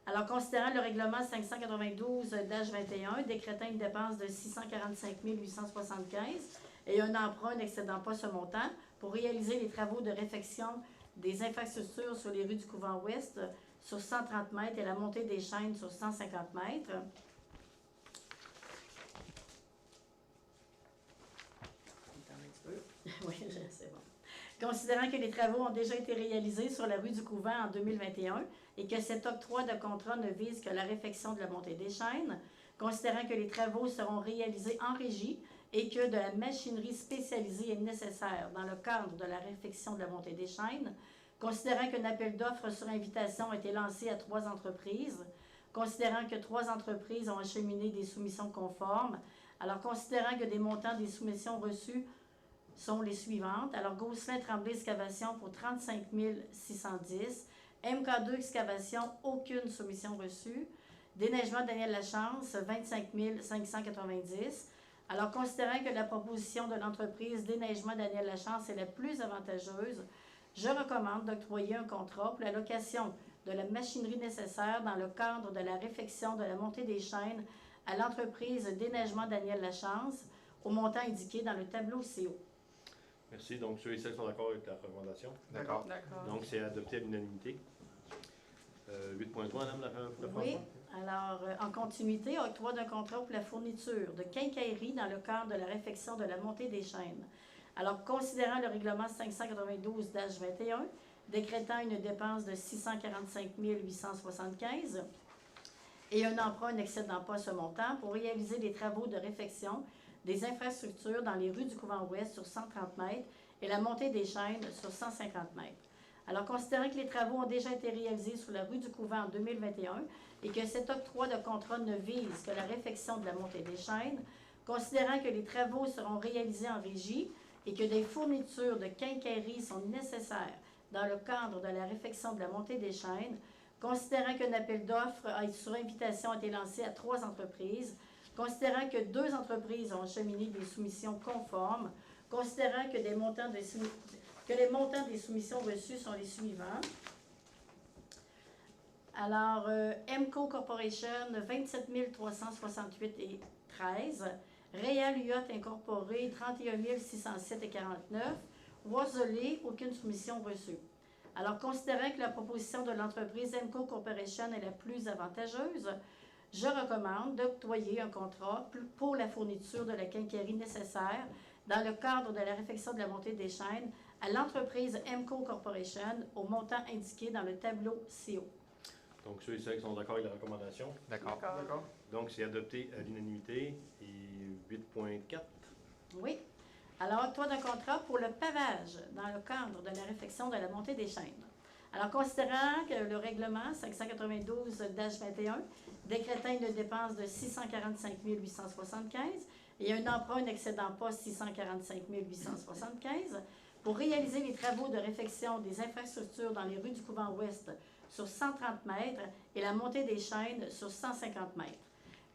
Alors, considérant le règlement 592-21, décrétant une dépense de 645 875 et un emprunt n'excédant pas ce montant pour réaliser les travaux de réfection des infrastructures sur les rues du Couvent-Ouest sur 130 mètres et la montée des chaînes sur 150 mètres. Oui, c'est bon. Considérant que les travaux ont déjà été réalisés sur la rue du Couvent en 2021 et que cet octroi de contrat ne vise que la réfection de la montée des chaînes, considérant que les travaux seront réalisés en régie et que de la machinerie spécialisée est nécessaire dans le cadre de la réfection de la montée des chaînes, considérant qu'un appel d'offres sur invitation a été lancé à 3 entreprises, considérant que 3 entreprises ont acheminé des soumissions conformes, alors considérant que des montants des soumissions reçues sont les suivantes. Alors, Gosselin Tremblay Excavation pour 35 610, MK2 Excavation, aucune soumission reçue, Déneigement Daniel Lachance, 25 590. Alors, considérant que la proposition de l'entreprise Déneigement Daniel Lachance est la plus avantageuse, je recommande d'octroyer un contrat pour la location de la machinerie nécessaire dans le cadre de la réfection de la montée des chaînes à l'entreprise Déneigement Daniel Lachance au montant indiqué dans le tableau CO. Merci. Donc, ceux et celles qui sont d'accord avec la recommandation. D'accord. D'accord. Donc, c'est adopté à l'unanimité. 8.3, Mme Lefrançois. Oui. Alors, en continuité, octroi d'un contrat pour la fourniture de quincaillerie dans le cadre de la réfection de la montée des chaînes. Alors, considérant le règlement 592-21, décrétant une dépense de 645 875 et un emprunt n'excédant pas ce montant pour réaliser les travaux de réfection des infrastructures dans les rues du Couvent-Ouest sur 130 mètres et la montée des chaînes sur 150 mètres. Alors, considérant que les travaux ont déjà été réalisés sur la rue du Couvent en 2021 et que cet octroi de contrat ne vise que la réfection de la montée des chaînes, considérant que les travaux seront réalisés en régie et que des fournitures de quincaillerie sont nécessaires dans le cadre de la réfection de la montée des chaînes, considérant qu'un appel d'offres sur invitation a été lancé à 3 entreprises, considérant que 2 entreprises ont acheminé des soumissions conformes, considérant que les montants des soumissions reçues sont les suivants. Alors, MCO Corporation, 27 368 et 13. Réal Yacht Incorporé, 31 607 et 49. Wazelay, aucune soumission reçue. Alors, considérant que la proposition de l'entreprise MCO Corporation est la plus avantageuse, je recommande d'octroyer un contrat pour la fourniture de la quincaillerie nécessaire dans le cadre de la réfection de la montée des chaînes à l'entreprise MCO Corporation au montant indiqué dans le tableau CO. Donc, ceux et celles qui sont d'accord avec la recommandation. D'accord. D'accord. Donc, c'est adopté à l'unanimité. Et 8.4. Oui. Alors, octroi d'un contrat pour le pavage dans le cadre de la réfection de la montée des chaînes. Alors, considérant que le règlement 592-21 décrétant une dépense de 645 875 et un emprunt n'excédant pas 645 875 pour réaliser les travaux de réfection des infrastructures dans les rues du Couvent-Ouest sur 130 mètres et la montée des chaînes sur 150 mètres.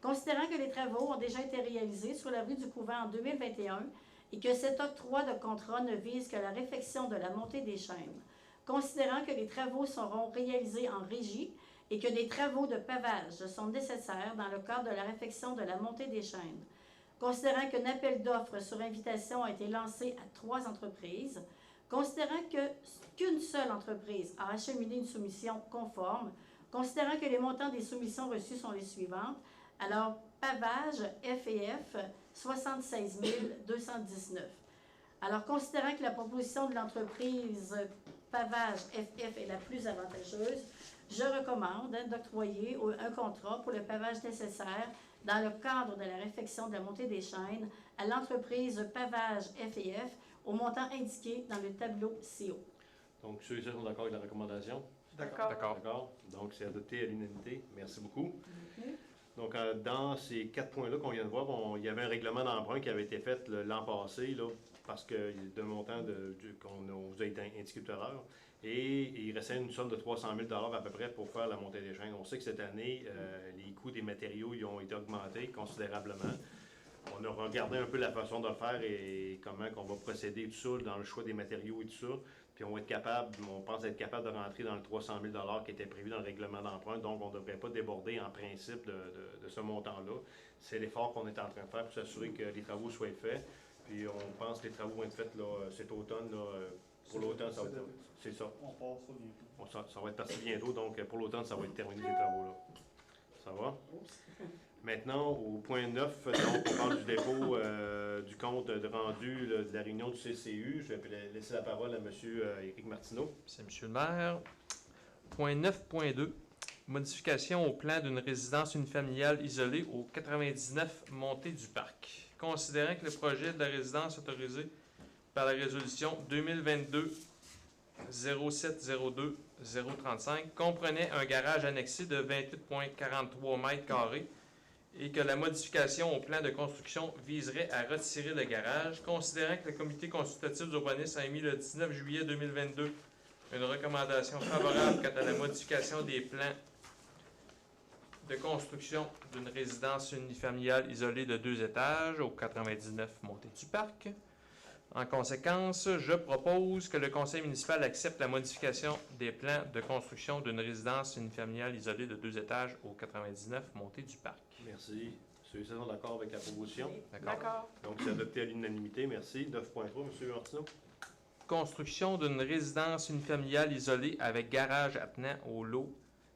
Considérant que les travaux ont déjà été réalisés sur la rue du Couvent en 2021 et que cet octroi de contrat ne vise que la réfection de la montée des chaînes, considérant que les travaux seront réalisés en régie et que des travaux de pavage sont nécessaires dans le cadre de la réfection de la montée des chaînes, considérant qu'un appel d'offres sur invitation a été lancé à 3 entreprises, considérant qu'une seule entreprise a acheminé une soumission conforme, considérant que les montants des soumissions reçues sont les suivantes, alors pavage F&F 76 219. Alors, considérant que la proposition de l'entreprise pavage FF est la plus avantageuse, je recommande d'octroyer un contrat pour le pavage nécessaire dans le cadre de la réfection de la montée des chaînes à l'entreprise Pavage F&F au montant indiqué dans le tableau CO. Donc, ceux et celles sont d'accord avec la recommandation? D'accord. D'accord. Donc, c'est adopté à l'unanimité. Merci beaucoup. Donc, dans ces 4 points-là qu'on vient de voir, il y avait un règlement d'emprunt qui avait été fait l'an passé, là, parce que d'un montant qu'on vous a été indiqué tout à l'heure. Et il restait une somme de 300 000 à peu près pour faire la montée des chaînes. On sait que cette année, les coûts des matériaux ils ont été augmentés considérablement. On a regardé un peu la façon de le faire et comment on va procéder tout ça dans le choix des matériaux et tout ça. Puis on pense être capable de rentrer dans le 300 000 qui était prévu dans le règlement d'emprunt. Donc, on ne devrait pas déborder en principe de ce montant-là. C'est l'effort qu'on est en train de faire pour s'assurer que les travaux soient faits. Puis on pense que les travaux vont être faits là, cet automne. Là, pour l'automne, ça va être... C'est ça. On part ça bientôt. Ça va être parti bientôt. Donc, pour l'automne, ça va être terminé, les travaux-là. Ça va? Maintenant, au point 9, donc, on parle du dépôt du compte de rendu de la réunion du CCU. Je vais laisser la parole à M. Éric Martineau. C'est M. le maire. Point 9.2. Modification au plan d'une résidence unifamiliale isolée au 99 montée du parc. Considérant que le projet de la résidence autorisé par la résolution 2022-0702-035 comprenait un garage annexé de 28,43 mètres carrés et que la modification au plan de construction viserait à retirer le garage, considérant que le comité consultatif d'urbanisme a émis le 19 juillet 2022 une recommandation favorable quant à la modification des plans de construction d'une résidence unifamiliale isolée de 2 étages au 99 montée du parc. En conséquence, je propose que le conseil municipal accepte la modification des plans de construction d'une résidence unifamiliale isolée de 2 étages au 99 montée du parc. Merci. Ceux et celles sont d'accord avec la proposition? D'accord. Donc, c'est adopté à l'unanimité. Merci. 9.3, M. Martineau. Construction d'une résidence unifamiliale isolée avec garage attenant au lot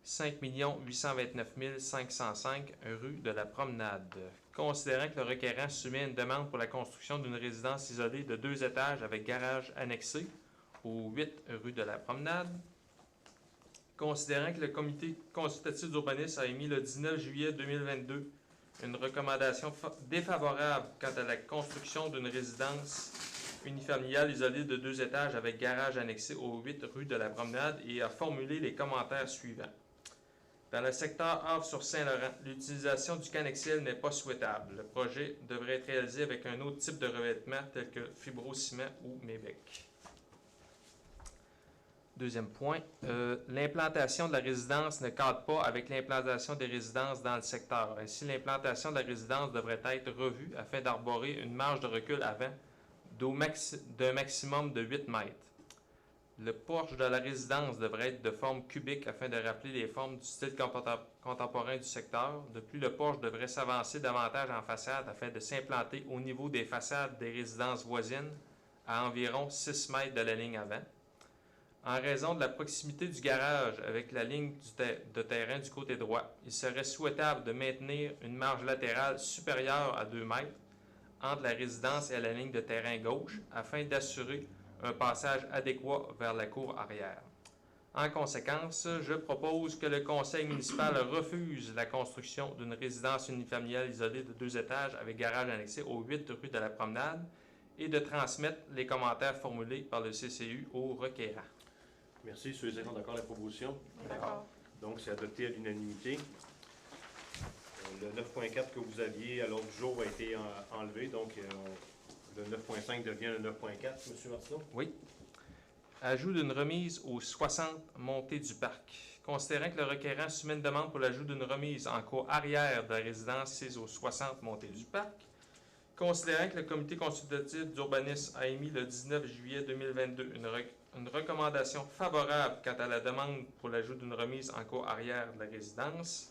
5 829 505 rue de la Promenade. Considérant que le requérant soumet une demande pour la construction d'une résidence isolée de 2 étages avec garage annexé au 8 rue de la Promenade. Considérant que le comité consultatif d'urbanisme a émis le 19 juillet 2022 une recommandation défavorable quant à la construction d'une résidence unifamiliale isolée de 2 étages avec garage annexé au 8 rue de la Promenade et a formulé les commentaires suivants. Dans le secteur Havre-sur-Saint-Laurent, l'utilisation du Canexel n'est pas souhaitable. Le projet devrait être réalisé avec un autre type de revêtement tel que fibrociment ou Mébec. Deuxième point, l'implantation de la résidence ne cadre pas avec l'implantation des résidences dans le secteur. Ainsi, l'implantation de la résidence devrait être revue afin d'arborer une marge de recul avant d'un maximum de 8 mètres. Le porche de la résidence devrait être de forme cubique afin de rappeler les formes du style contemporain du secteur. De plus, le porche devrait s'avancer davantage en façade afin de s'implanter au niveau des façades des résidences voisines à environ 6 mètres de la ligne avant. En raison de la proximité du garage avec la ligne de terrain du côté droit, il serait souhaitable de maintenir une marge latérale supérieure à 2 mètres entre la résidence et la ligne de terrain gauche afin d'assurer un passage adéquat vers la cour arrière. En conséquence, je propose que le conseil municipal refuse la construction d'une résidence unifamiliale isolée de 2 étages avec garage annexé au 8 rue de la Promenade et de transmettre les commentaires formulés par le CCU au requérant. Merci. Ceux et celles sont d'accord avec la proposition? D'accord. Donc, c'est adopté à l'unanimité. Le 9.4 que vous aviez à l'ordre du jour a été enlevé. Donc, le 9.5 devient le 9.4. M. Martineau? Oui. Ajout d'une remise aux 60 montées du parc. Considérant que le requérant soumet une demande pour l'ajout d'une remise en cour arrière de la résidence sise aux 60 montées du parc. Considérant que le comité consultatif d'urbanisme a émis le 19 juillet 2022 une recommandation favorable quant à la demande pour l'ajout d'une remise en cour arrière de la résidence.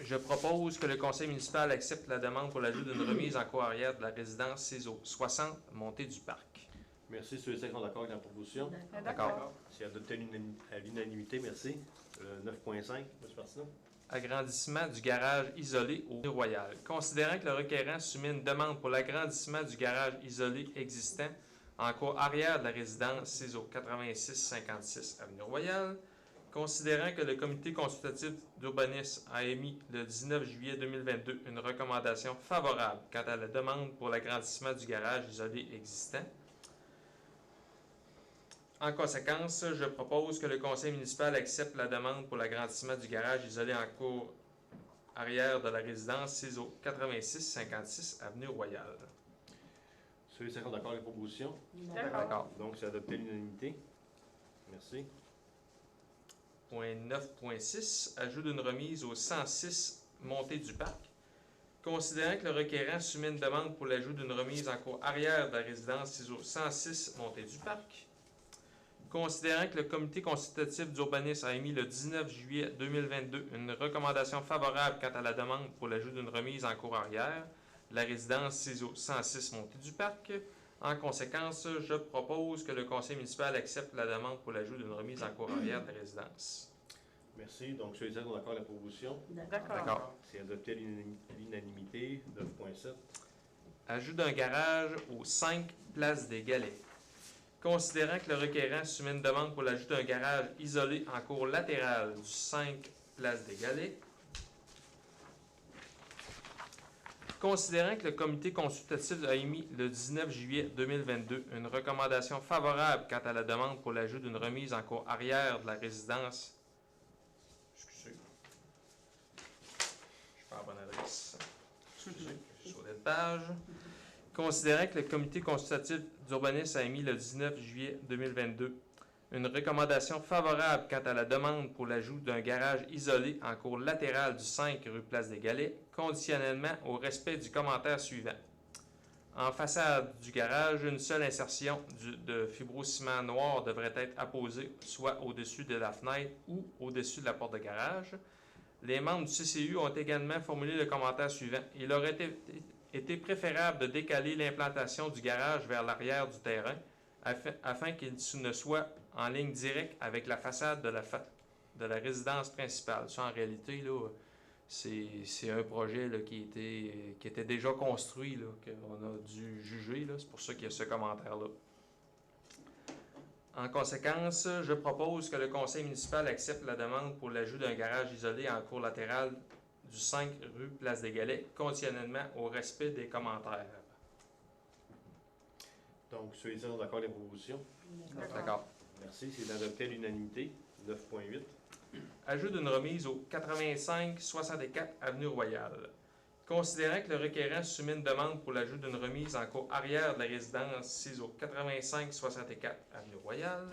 Je propose que le conseil municipal accepte la demande pour l'ajout d'une remise en cour arrière de la résidence CISO 60 montée du parc. Merci. Ceux et celles qui sont d'accord avec la proposition? D'accord. C'est adopté à l'unanimité. Merci. 9.5, M. Martineau? agrandissement du garage isolé au Royal. Considérant que le requérant soumet une demande pour l'agrandissement du garage isolé existant en cour arrière de la résidence CISO 8656 Avenue Royale, considérant que le comité consultatif d'urbanisme a émis le 19 juillet 2022 une recommandation favorable quant à la demande pour l'agrandissement du garage isolé existant, en conséquence, je propose que le conseil municipal accepte la demande pour l'agrandissement du garage isolé en cour arrière de la résidence CISO 8656 Avenue Royale. Ceux qui sont d'accord avec les propositions? D'accord. Donc, c'est adopté à l'unanimité. Merci. Point 9.6, ajout d'une remise au 106 montée du parc. Considérant que le requérant soumet une demande pour l'ajout d'une remise en cour arrière de la résidence CISO 106 montée du parc. Considérant que le comité consultatif d'urbanisme a émis le 19 juillet 2022 une recommandation favorable quant à la demande pour l'ajout d'une remise en cour arrière de la résidence CISO 106 montée du parc, en conséquence, je propose que le conseil municipal accepte la demande pour l'ajout d'une remise en cour arrière de la résidence. Merci. Donc, ceux qui sont d'accord avec la proposition? D'accord. C'est adopté à l'unanimité. 9.7. Ajout d'un garage aux 5 places des Galets. Considérant que le requérant soumet une demande pour l'ajout d'un garage isolé en cour latérale du 5 place des Galets. Considérant que le comité consultatif a émis le 19 juillet 2022 une recommandation favorable quant à la demande pour l'ajout d'une remise en cour arrière de la résidence. Excusez. Je suis pas à la bonne adresse. Excusez, je suis sur la page. Considérant que le comité consultatif d'urbanisme a émis le 19 juillet 2022 une recommandation favorable quant à la demande pour l'ajout d'un garage isolé en cour latérale du 5 rue Place des Galets, conditionnellement au respect du commentaire suivant. En façade du garage, une seule insertion de fibrociment noir devrait être apposée soit au-dessus de la fenêtre ou au-dessus de la porte de garage. Les membres du CCU ont également formulé le commentaire suivant. Il aurait été préférable de décaler l'implantation du garage vers l'arrière du terrain afin qu'il ne soit en ligne directe avec la façade de la résidence principale. Ça, en réalité, là, c'est un projet là, qui était déjà construit, qu'on a dû juger. C'est pour ça qu'il y a ce commentaire-là. En conséquence, je propose que le conseil municipal accepte la demande pour l'ajout d'un garage isolé en cour latérale du 5 rue Place des Galets, conditionnellement au respect des commentaires. Donc, ceux qui sont d'accord avec les propositions? D'accord. Merci. C'est adopté à l'unanimité. 9.8. Ajout d'une remise au 85-64 Avenue Royale. Considérant que le requérant soumet une demande pour l'ajout d'une remise en cour arrière de la résidence CISO 85-64 Avenue Royale.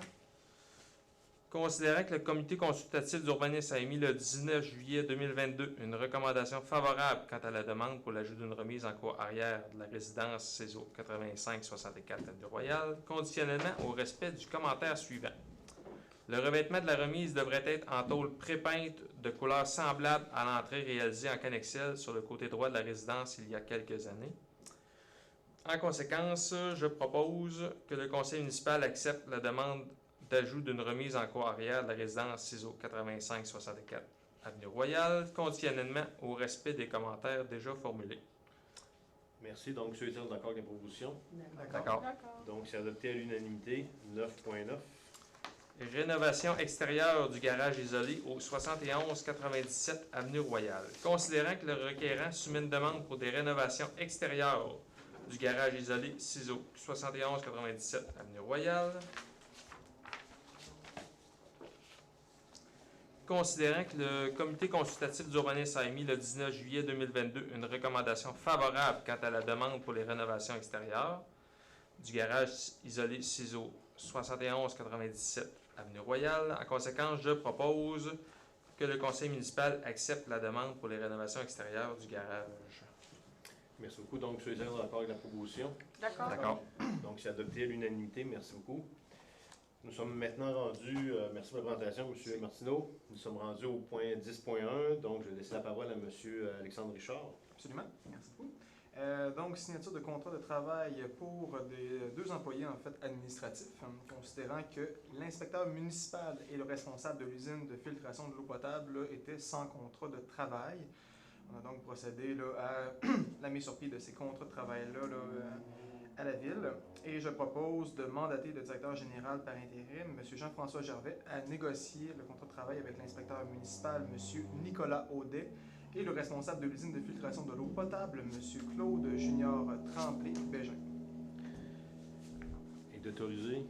Considérant que le comité consultatif d'urbanisme a émis le 19 juillet 2022 une recommandation favorable quant à la demande pour l'ajout d'une remise en cour arrière de la résidence CISO 85-64 Avenue Royale, conditionnellement au respect du commentaire suivant. Le revêtement de la remise devrait être en tôle prépeinte de couleur semblable à l'entrée réalisée en Cannexel sur le côté droit de la résidence il y a quelques années. En conséquence, je propose que le conseil municipal accepte la demande d'ajout d'une remise en cour arrière de la résidence CISO 85-64 Avenue Royale, conditionnellement au respect des commentaires déjà formulés. Merci. Donc, ceux qui sont d'accord avec les propositions? D'accord. Donc, c'est adopté à l'unanimité. 9.9. Rénovation extérieure du garage isolé au 71-97 Avenue Royale. Considérant que le requérant soumet une demande pour des rénovations extérieures du garage isolé CISO 71-97 Avenue Royale, considérant que le comité consultatif d'urbanisme a émis le 19 juillet 2022 une recommandation favorable quant à la demande pour les rénovations extérieures du garage isolé CISO 71-97 Avenue Royale. En conséquence, je propose que le conseil municipal accepte la demande pour les rénovations extérieures du garage. Merci beaucoup. Donc, ceux qui sont d'accord avec la proposition? D'accord. Donc, c'est adopté à l'unanimité. Merci beaucoup. Nous sommes maintenant rendus, merci pour la présentation, M. Martineau. Nous sommes rendus au point 10.1, donc je vais laisser la parole à M. Alexandre Richard. Absolument. Merci beaucoup. Donc, signature de contrat de travail pour deux employés en fait administratifs, considérant que l'inspecteur municipal et le responsable de l'usine de filtration de l'eau potable là, étaient sans contrat de travail. On a donc procédé là, à la mise sur pied de ces contrats de travail-là à la ville. Et je propose de mandater le directeur général par intérim, M. Jean-François Gervais, à négocier le contrat de travail avec l'inspecteur municipal, M. Nicolas Audet, et le responsable de l'usine de filtration de l'eau potable, M. Claude Junior Tremblay-Bégin. Et d'autoriser.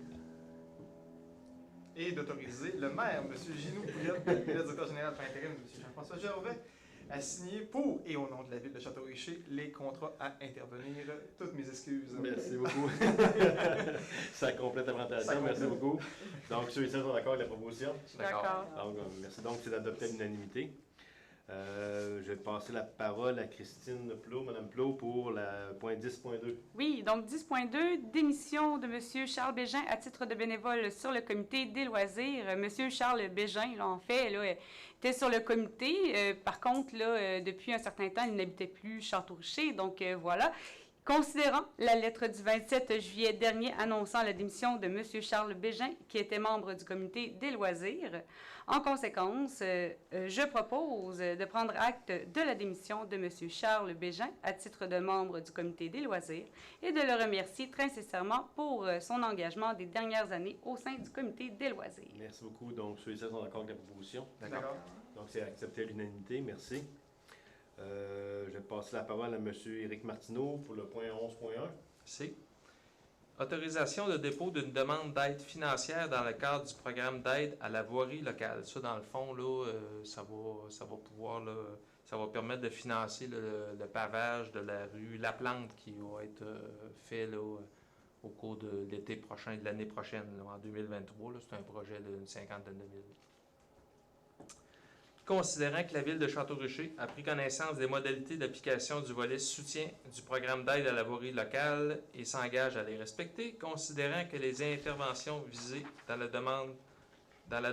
Et d'autoriser le maire, M. Ginou Pouliot, et le directeur général par intérim, M. Jean-François Gervais, à signer pour et au nom de la ville de Château-Richer les contrats à intervenir. Toutes mes excuses. Merci beaucoup. Ça complète la présentation. Merci beaucoup. Donc, ceux et celles sont d'accord avec la proposition? D'accord. Donc, merci. Donc, c'est d'adopter à l'unanimité. Je vais passer la parole à Christine Plot, Mme Plot, pour le point 10.2. Oui, donc 10.2, démission de M. Charles Bégin à titre de bénévole sur le comité des loisirs. M. Charles Bégin, là, en fait, là, était sur le comité. Par contre, là, depuis un certain temps, il n'habitait plus Château-Richer. Donc, voilà. Considérant la lettre du 27 juillet dernier annonçant la démission de M. Charles Bégin, qui était membre du comité des loisirs, en conséquence, je propose de prendre acte de la démission de M. Charles Bégin à titre de membre du comité des loisirs et de le remercier très sincèrement pour son engagement des dernières années au sein du comité des loisirs. Merci beaucoup. Donc, ceux et celles sont d'accord avec la proposition? D'accord. Donc, c'est accepté à l'unanimité. Merci. Je vais passer la parole à M. Éric Martineau pour le point 11.1. C. Autorisation de dépôt d'une demande d'aide financière dans le cadre du programme d'aide à la voirie locale. Ça, dans le fond, là, ça va pouvoir, là, ça va permettre de financer le pavage de la rue La Plante qui va être fait là, au cours de l'été prochain et de l'année prochaine, là, en 2023. C'est un projet d'une cinquantaine de mille. Considérant que la Ville de Château-Richer a pris connaissance des modalités d'application du volet soutien du programme d'aide à la voirie locale et s'engage à les respecter, considérant que les interventions visées dans la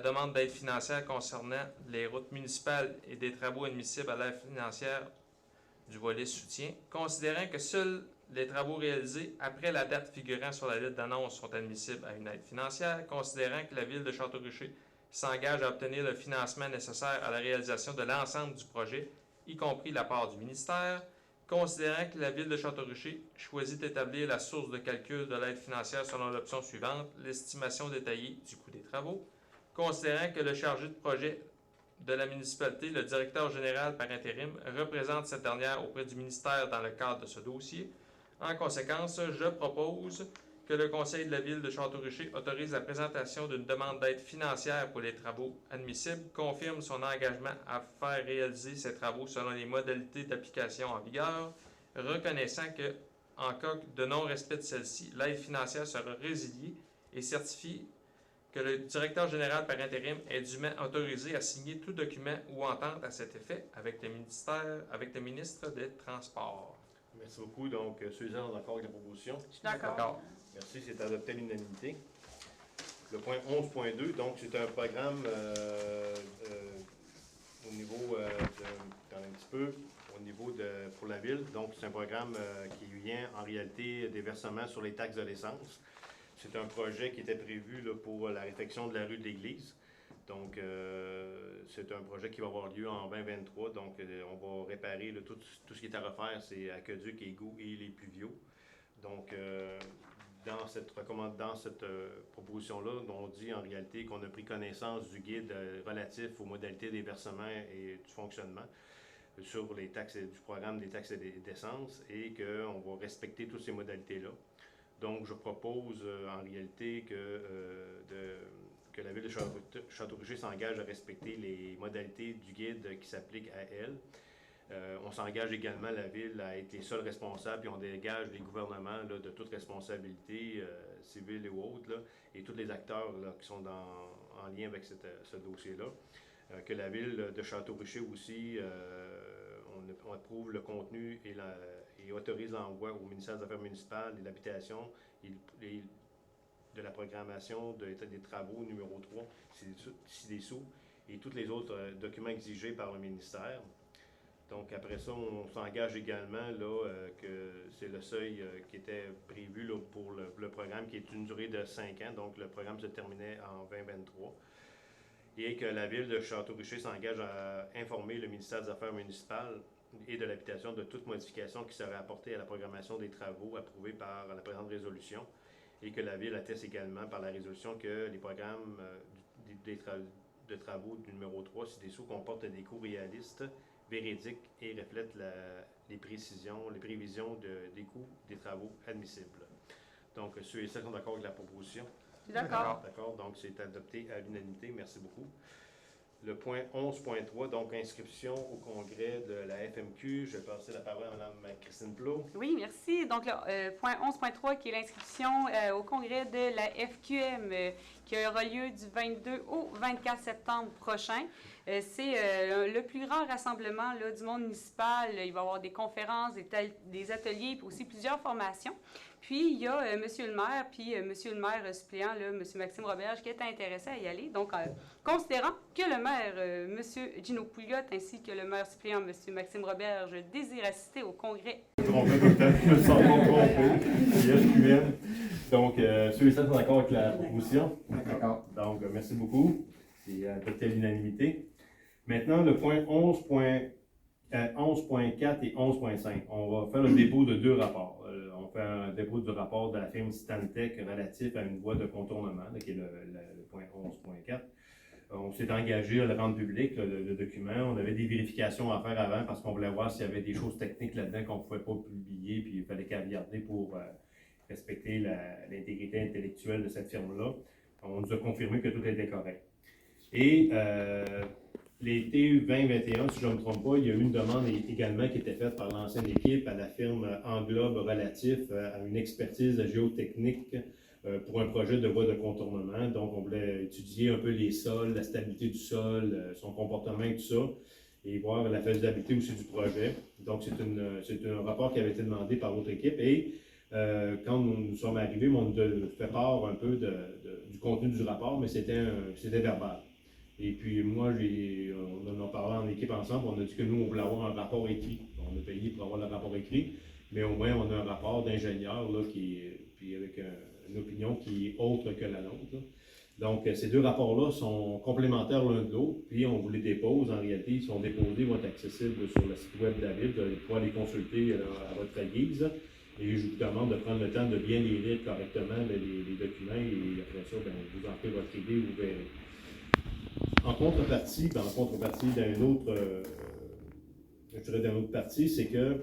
demande d'aide financière concernant les routes municipales et des travaux admissibles à l'aide financière du volet soutien, considérant que seuls les travaux réalisés après la date figurant sur la lettre d'annonce sont admissibles à une aide financière, considérant que la Ville de Château-Richer s'engage à obtenir le financement nécessaire à la réalisation de l'ensemble du projet, y compris la part du ministère, considérant que la Ville de Château-Richer choisit d'établir la source de calcul de l'aide financière selon l'option suivante, l'estimation détaillée du coût des travaux, considérant que le chargé de projet de la municipalité, le directeur général par intérim, représente cette dernière auprès du ministère dans le cadre de ce dossier. En conséquence, je propose que le Conseil de la Ville de Château-Richer autorise la présentation d'une demande d'aide financière pour les travaux admissibles, confirme son engagement à faire réaliser ces travaux selon les modalités d'application en vigueur, reconnaissant que, en cas de non-respect de celle-ci, l'aide financière sera résiliée et certifie que le directeur général par intérim est dûment autorisé à signer tout document ou entente à cet effet avec le ministre des Transports. Merci beaucoup. Donc, ceux et celles sont d'accord avec la proposition? Je suis d'accord. Merci, c'est adopté à l'unanimité. Le point 11.2, donc c'est un programme au niveau pour la ville. Donc c'est un programme qui vient en réalité des versements sur les taxes de l'essence. C'est un projet qui était prévu là, pour la réfection de la rue de l'Église. Donc c'est un projet qui va avoir lieu en 2023. Donc on va réparer là, tout ce qui est à refaire, c'est aqueduc, égouts et les pluviaux. Donc dans cette proposition-là, on dit en réalité qu'on a pris connaissance du guide relatif aux modalités des versements et du fonctionnement sur les taxes du programme des taxes d'essence et qu'on va respecter toutes ces modalités-là. Donc, je propose en réalité que la Ville de Château-Richer s'engage à respecter les modalités du guide qui s'appliquent à elle. On s'engage également, la Ville, à être les seuls responsables, et on dégage les gouvernements là, de toute responsabilité civile et autres, là, et tous les acteurs là, qui sont en lien avec ce dossier-là. Que la Ville de Château-Richer aussi, on approuve le contenu et autorise l'envoi au ministère des Affaires municipales, de l'Habitation et de la programmation des travaux numéro 3, ci-dessous, et tous les autres documents exigés par le ministère. Donc après ça, on s'engage également là, que c'est le seuil qui était prévu là, pour le programme, qui est une durée de 5 ans. Donc le programme se terminait en 2023. Et que la Ville de Château-Richer s'engage à informer le ministère des Affaires municipales et de l'Habitation de toute modification qui serait apportée à la programmation des travaux approuvés par la présente résolution. Et que la Ville atteste également par la résolution que les programmes de travaux du numéro 3 ci-dessous comportent des coûts réalistes, véridiques et reflètent les prévisions des coûts des travaux admissibles. Donc, ceux et celles qui sont d'accord avec la proposition? D'accord. D'accord, donc c'est adopté à l'unanimité. Merci beaucoup. Le point 11.3, donc inscription au congrès de la FMQ. Je vais passer la parole à Mme Christine Plot. Oui, merci. Donc, le point 11.3, qui est l'inscription au congrès de la FQM, qui aura lieu du 22 au 24 septembre prochain. C'est le plus grand rassemblement là, du monde municipal. Il va y avoir des conférences, des ateliers, puis aussi plusieurs formations. Puis, il y a Monsieur le maire, puis Monsieur le maire suppléant, là, Monsieur Maxime Roberge, qui est intéressé à y aller. Donc, considérant que le maire, Monsieur Gino Pouliot, ainsi que le maire suppléant, Monsieur Maxime Roberge, désirent assister au congrès. Donc, ceux et celles sont d'accord avec la proposition? D'accord. Donc, merci beaucoup. C'est adopté à l'unanimité. Maintenant, le point 11.4 et 11.5. On va faire le dépôt de 2 rapports. On fait un dépôt du rapport de la firme Stantec relatif à une voie de contournement, là, qui est le point 11.4. On s'est engagé à le rendre public, le document. On avait des vérifications à faire avant parce qu'on voulait voir s'il y avait des choses techniques là-dedans qu'on ne pouvait pas publier, puis il fallait caviarder pour respecter l'intégrité intellectuelle de cette firme-là. On nous a confirmé que tout était correct. Et l'été 2021, si je ne me trompe pas, il y a eu une demande également qui était faite par l'ancienne équipe à la firme Englobe relatif à une expertise géotechnique pour un projet de voie de contournement. Donc, on voulait étudier un peu les sols, la stabilité du sol, son comportement et tout ça, et voir la faisabilité aussi du projet. Donc, c'est un rapport qui avait été demandé par votre équipe. Et quand nous sommes arrivés, on nous a fait part un peu du contenu du rapport, mais c'était verbal. Et puis moi, on en a parlé en équipe ensemble, on a dit que nous, on voulait avoir un rapport écrit. On a payé pour avoir le rapport écrit, mais au moins on a un rapport d'ingénieur là, puis avec une opinion qui est autre que la nôtre. Là. Donc, ces 2 rapports-là sont complémentaires l'un de l'autre, puis on vous les dépose. En réalité, ils sont déposés, vont être accessibles sur le site web de la Ville, vous allez pouvoir les consulter à votre guise. Et je vous demande de prendre le temps de bien les lire correctement, les documents, et après ça, vous en faites votre idée, vous verrez. En contrepartie d'un autre, partie, c'est que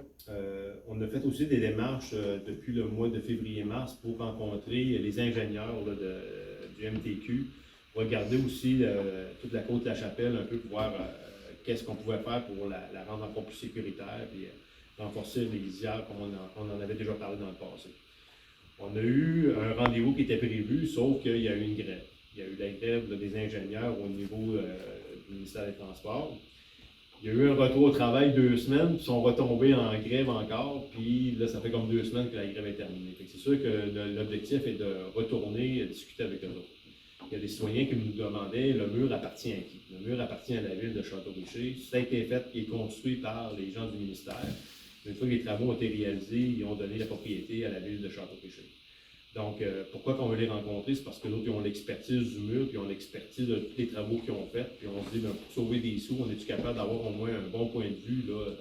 on a fait aussi des démarches depuis le mois de février-mars pour rencontrer les ingénieurs là, du MTQ, pour regarder aussi toute la côte de la Chapelle, un peu pour voir qu'est-ce qu'on pouvait faire pour la rendre encore plus sécuritaire, puis renforcer les lisières comme on en avait déjà parlé dans le passé. On a eu un rendez-vous qui était prévu, sauf qu'il y a eu une grève. Il y a eu la grève des ingénieurs au niveau du ministère des Transports. Il y a eu un retour au travail 2 semaines, puis ils sont retombés en grève encore, puis là, ça fait comme 2 semaines que la grève est terminée. C'est sûr que l'objectif est de retourner discuter avec eux autres. Il y a des citoyens qui nous demandaient, le mur appartient à qui? Le mur appartient à la Ville de Château-Richer. Ça a été fait et construit par les gens du ministère. Une fois que les travaux ont été réalisés, ils ont donné la propriété à la Ville de Château-Richer. Donc, pourquoi qu'on veut les rencontrer? C'est parce que l'autre, ils ont l'expertise du mur, puis ils ont l'expertise de tous les travaux qu'ils ont faits. Puis on se dit, pour sauver des sous, on est-tu capable d'avoir au moins un bon point de vue là,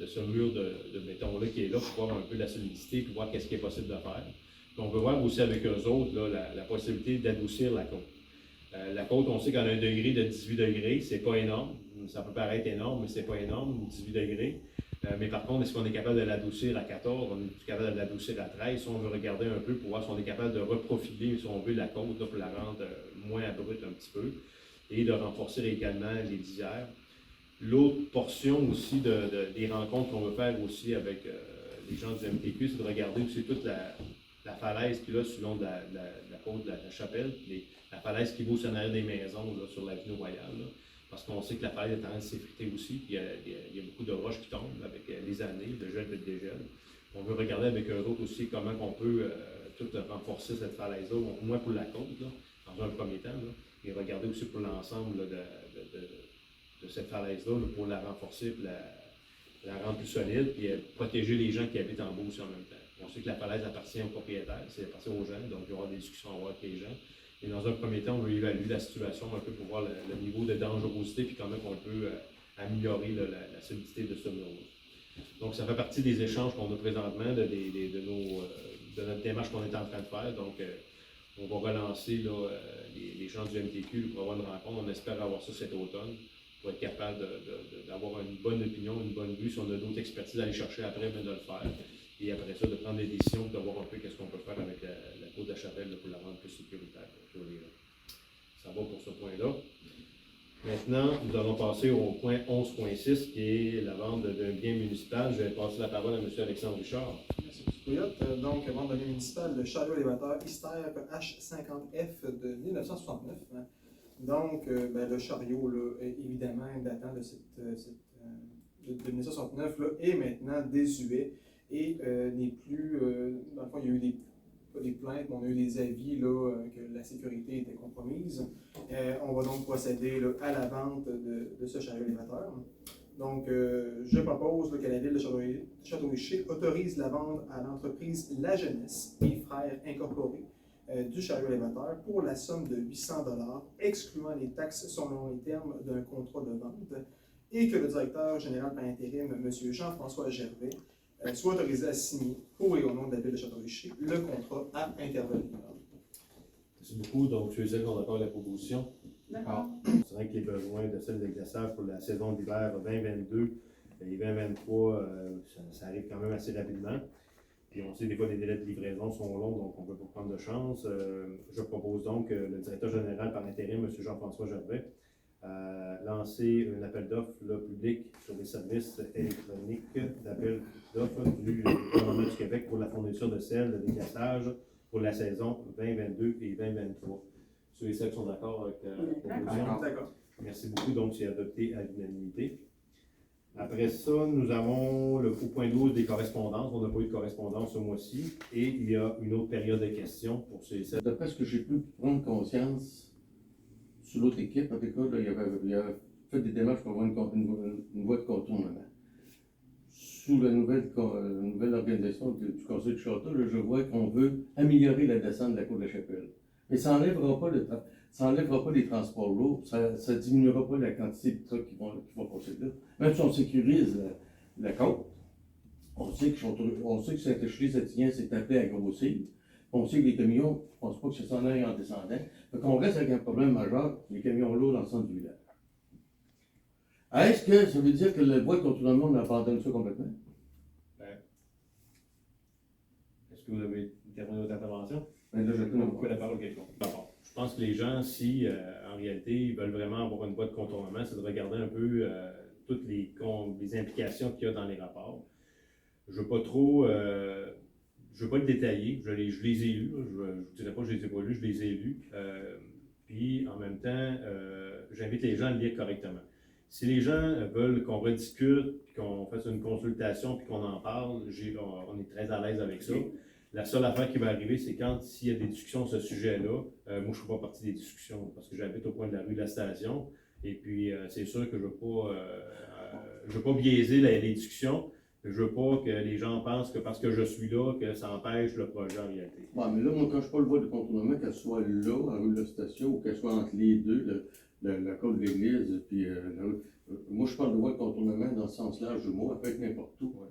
de ce mur de béton-là qui est là, pour voir un peu la solidité, puis voir qu'est-ce qui est possible de faire. Puis on veut voir aussi avec eux autres là, la possibilité d'adoucir la côte. La côte, on sait qu'on a un degré de 18 degrés, c'est pas énorme. Ça peut paraître énorme, mais c'est pas énorme, 18 degrés. Mais par contre, est-ce qu'on est capable de l'adoucir à 14? On est capable de l'adoucir à 13? Si on veut regarder un peu pour voir si on est capable de reprofiler, si on veut, la côte là, pour la rendre moins abrupte un petit peu et de renforcer également les lisières. L'autre portion aussi des rencontres qu'on veut faire aussi avec les gens du MTQ, c'est de regarder aussi toute la falaise qui est là sur le long de la côte de la Chapelle, la falaise qui va au scénario des maisons là, sur l'avenue Royale. Là. Parce qu'on sait que la falaise est en train de s'effriter aussi, puis il y a beaucoup de roches qui tombent avec les années, de gel et de dégel. On veut regarder avec eux autres aussi comment on peut tout renforcer cette falaise-là, au moins pour la côte, là, dans un premier temps, là, et regarder aussi pour l'ensemble cette falaise-là là, pour la renforcer, puis la rendre plus solide, puis protéger les gens qui habitent en bas aussi en même temps. On sait que la falaise appartient aux propriétaires, c'est appartient aux gens, donc il y aura des discussions à avoir avec les gens. Et dans un premier temps, on veut évaluer la situation un peu pour voir le niveau de dangerosité, puis comment on peut améliorer la solidité de ce mur-là. Donc, ça fait partie des échanges qu'on a présentement, de notre démarche qu'on est en train de faire. Donc, on va relancer là, les gens du MTQ pour avoir une rencontre. On espère avoir ça cet automne pour être capable d'avoir une bonne opinion, une bonne vue. Si on a d'autres expertises à aller chercher après, bien de le faire. Et après ça, de prendre des décisions, de voir un peu qu'est-ce qu'on peut faire avec la côte de la Chapelle là, pour la rendre plus sécuritaire pour les gens. Ça va pour ce point-là. Maintenant, nous allons passer au point 11.6 qui est la vente d'un bien municipal. Je vais passer la parole à M. Alexandre Richard. Merci, M. Pouillotte. Donc, vente d'un bien municipal, le chariot élévateur Ister H50F de 1969. Donc, le chariot, là, évidemment, datant de 1969, là, est maintenant désuet et n'est plus. Dans le fond, il y a eu des plaintes, mais on a eu des avis là, que la sécurité était compromise. On va donc procéder là, à la vente de ce chariot élévateur. Donc, je propose là, que la ville de Château-Richer autorise la vente à l'entreprise La Jeunesse et Frères Incorporés du chariot élévateur pour la somme de 800 $, excluant les taxes selon les termes d'un contrat de vente, et que le directeur général par intérim, M. Jean-François Gervais, soit autorisé à signer pour et au nom de la ville de Château-Richer le contrat à intervenir. Merci beaucoup. Donc, je suis d'accord avec la proposition. D'accord. C'est vrai que les besoins de sel de glaçage pour la saison d'hiver 2022 et 2023, ça arrive quand même assez rapidement. Puis on sait des fois les délais de livraison sont longs, donc on ne peut pas prendre de chance. Je propose donc que le directeur général par intérim, M. Jean-François Gervais, lancer un appel d'offres public sur les services électroniques d'appel d'offres du gouvernement du Québec pour la fourniture de sel de glaçage pour la saison 2022 et 2023. Ceux et celles qui sont d'accord avec la proposition? D'accord. Merci beaucoup. Donc, c'est adopté à l'unanimité. Après ça, nous avons le point 12 des correspondances. On n'a pas eu de correspondance ce mois-ci. Et il y a une autre période de questions pour ceux et celles. D'après ce que j'ai pu prendre conscience, sur l'autre équipe, en tout cas, là, il avait fait des démarches pour avoir une voie de contournement. Sous la nouvelle organisation du Conseil du Château, là, je vois qu'on veut améliorer la descente de la Côte de la Chapelle. Mais ça n'enlèvera pas les transports lourds, ça ne diminuera pas la quantité de trucks qui vont passer là. Même si on sécurise la côte, on sait que Saint-Échely-Satignan s'est appelé à grossir. On sait que les camions, je ne pense pas que ça s'en aille en descendant. Donc on reste avec un problème majeur, les camions lourds dans le centre du village. Est-ce que ça veut dire que le bois de contournement, on abandonne ça complètement? Est-ce que vous avez terminé votre intervention? Ben là, je On couper la parole à quelqu'un. Je pense que les gens, si en réalité, ils veulent vraiment avoir une voie de contournement, c'est de regarder un peu toutes les implications qu'il y a dans les rapports. Je ne veux pas trop, je veux pas le détailler. Je les ai lus. Je ne vous dirais pas que je les ai pas lus, je les ai lus. Puis en même temps, j'invite les gens à le lire correctement. Si les gens veulent qu'on rediscute, puis qu'on fasse une consultation, puis qu'on en parle, on est très à l'aise avec ça. La seule affaire qui va arriver, c'est quand s'il y a des discussions sur ce sujet-là, moi je ne fais pas partie des discussions parce que j'habite au coin de la rue de la station. Et puis c'est sûr que je ne veux pas biaiser les discussions. Je ne veux pas que les gens pensent que parce que je suis là, que ça empêche le projet en réalité. Ouais, mais là, moi, quand je parle de voie de contournement, qu'elle soit là, en rue de la station, ou qu'elle soit entre les deux, la côte de l'église, puis moi, je parle de voie de contournement dans ce sens large du mot, elle peut être n'importe où. Ouais.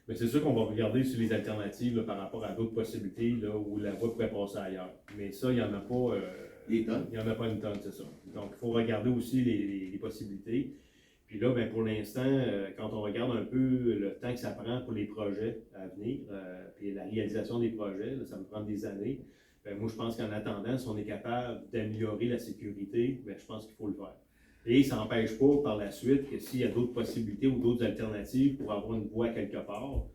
Mais c'est sûr qu'on va regarder sur les alternatives là, par rapport à d'autres possibilités là, où la voie pourrait passer ailleurs. Mais ça, il n'y en a pas. Des tonnes? Il n'y en a pas une tonne, c'est ça. Donc, il faut regarder aussi les possibilités. Puis là, ben, pour l'instant, quand on regarde un peu le temps que ça prend pour les projets à venir, puis la réalisation des projets, là, ça me prend des années. Ben, moi, je pense qu'en attendant, si on est capable d'améliorer la sécurité, ben, je pense qu'il faut le faire. Et ça n'empêche pas par la suite que s'il y a d'autres possibilités ou d'autres alternatives pour avoir une voie quelque part,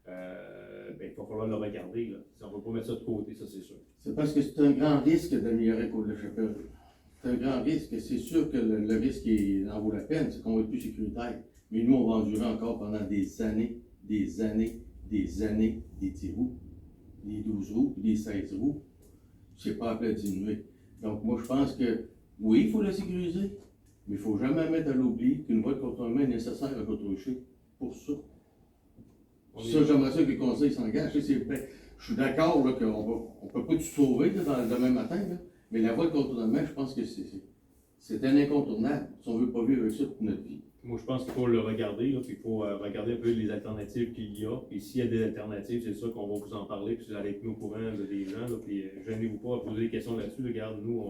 ben, il va falloir le regarder. Là. On ne va pas mettre ça de côté, ça c'est sûr. C'est parce que c'est un grand risque d'améliorer Côte-de-la-Chapelle. C'est un grand risque. C'est sûr que le risque en vaut la peine, c'est qu'on va être plus sécuritaire. Mais nous, on va endurer encore pendant des années, des 10 roues, des 12 roues, des 16 roues. C'est pas appelé à diminuer. Donc moi, je pense que oui, il faut la sécuriser. Mais il ne faut jamais mettre à l'oubli qu'une voie de contournement est nécessaire à Coteau-Richer pour ça. Ça, j'aimerais ça que le conseil s'engage. Je suis d'accord là, qu'on ne peut pas tout sauver là, demain matin, là, mais la voie de contournement, je pense que c'est un incontournable si on ne veut pas vivre avec ça toute notre vie. Moi, je pense qu'il faut le regarder, là, puis il faut regarder un peu les alternatives qu'il y a. Puis s'il y a des alternatives, c'est sûr qu'on va vous en parler, puis vous allez être mis au courant là, des gens. Là, puis gênez-vous pas à poser des questions là-dessus. Là, regarde, nous,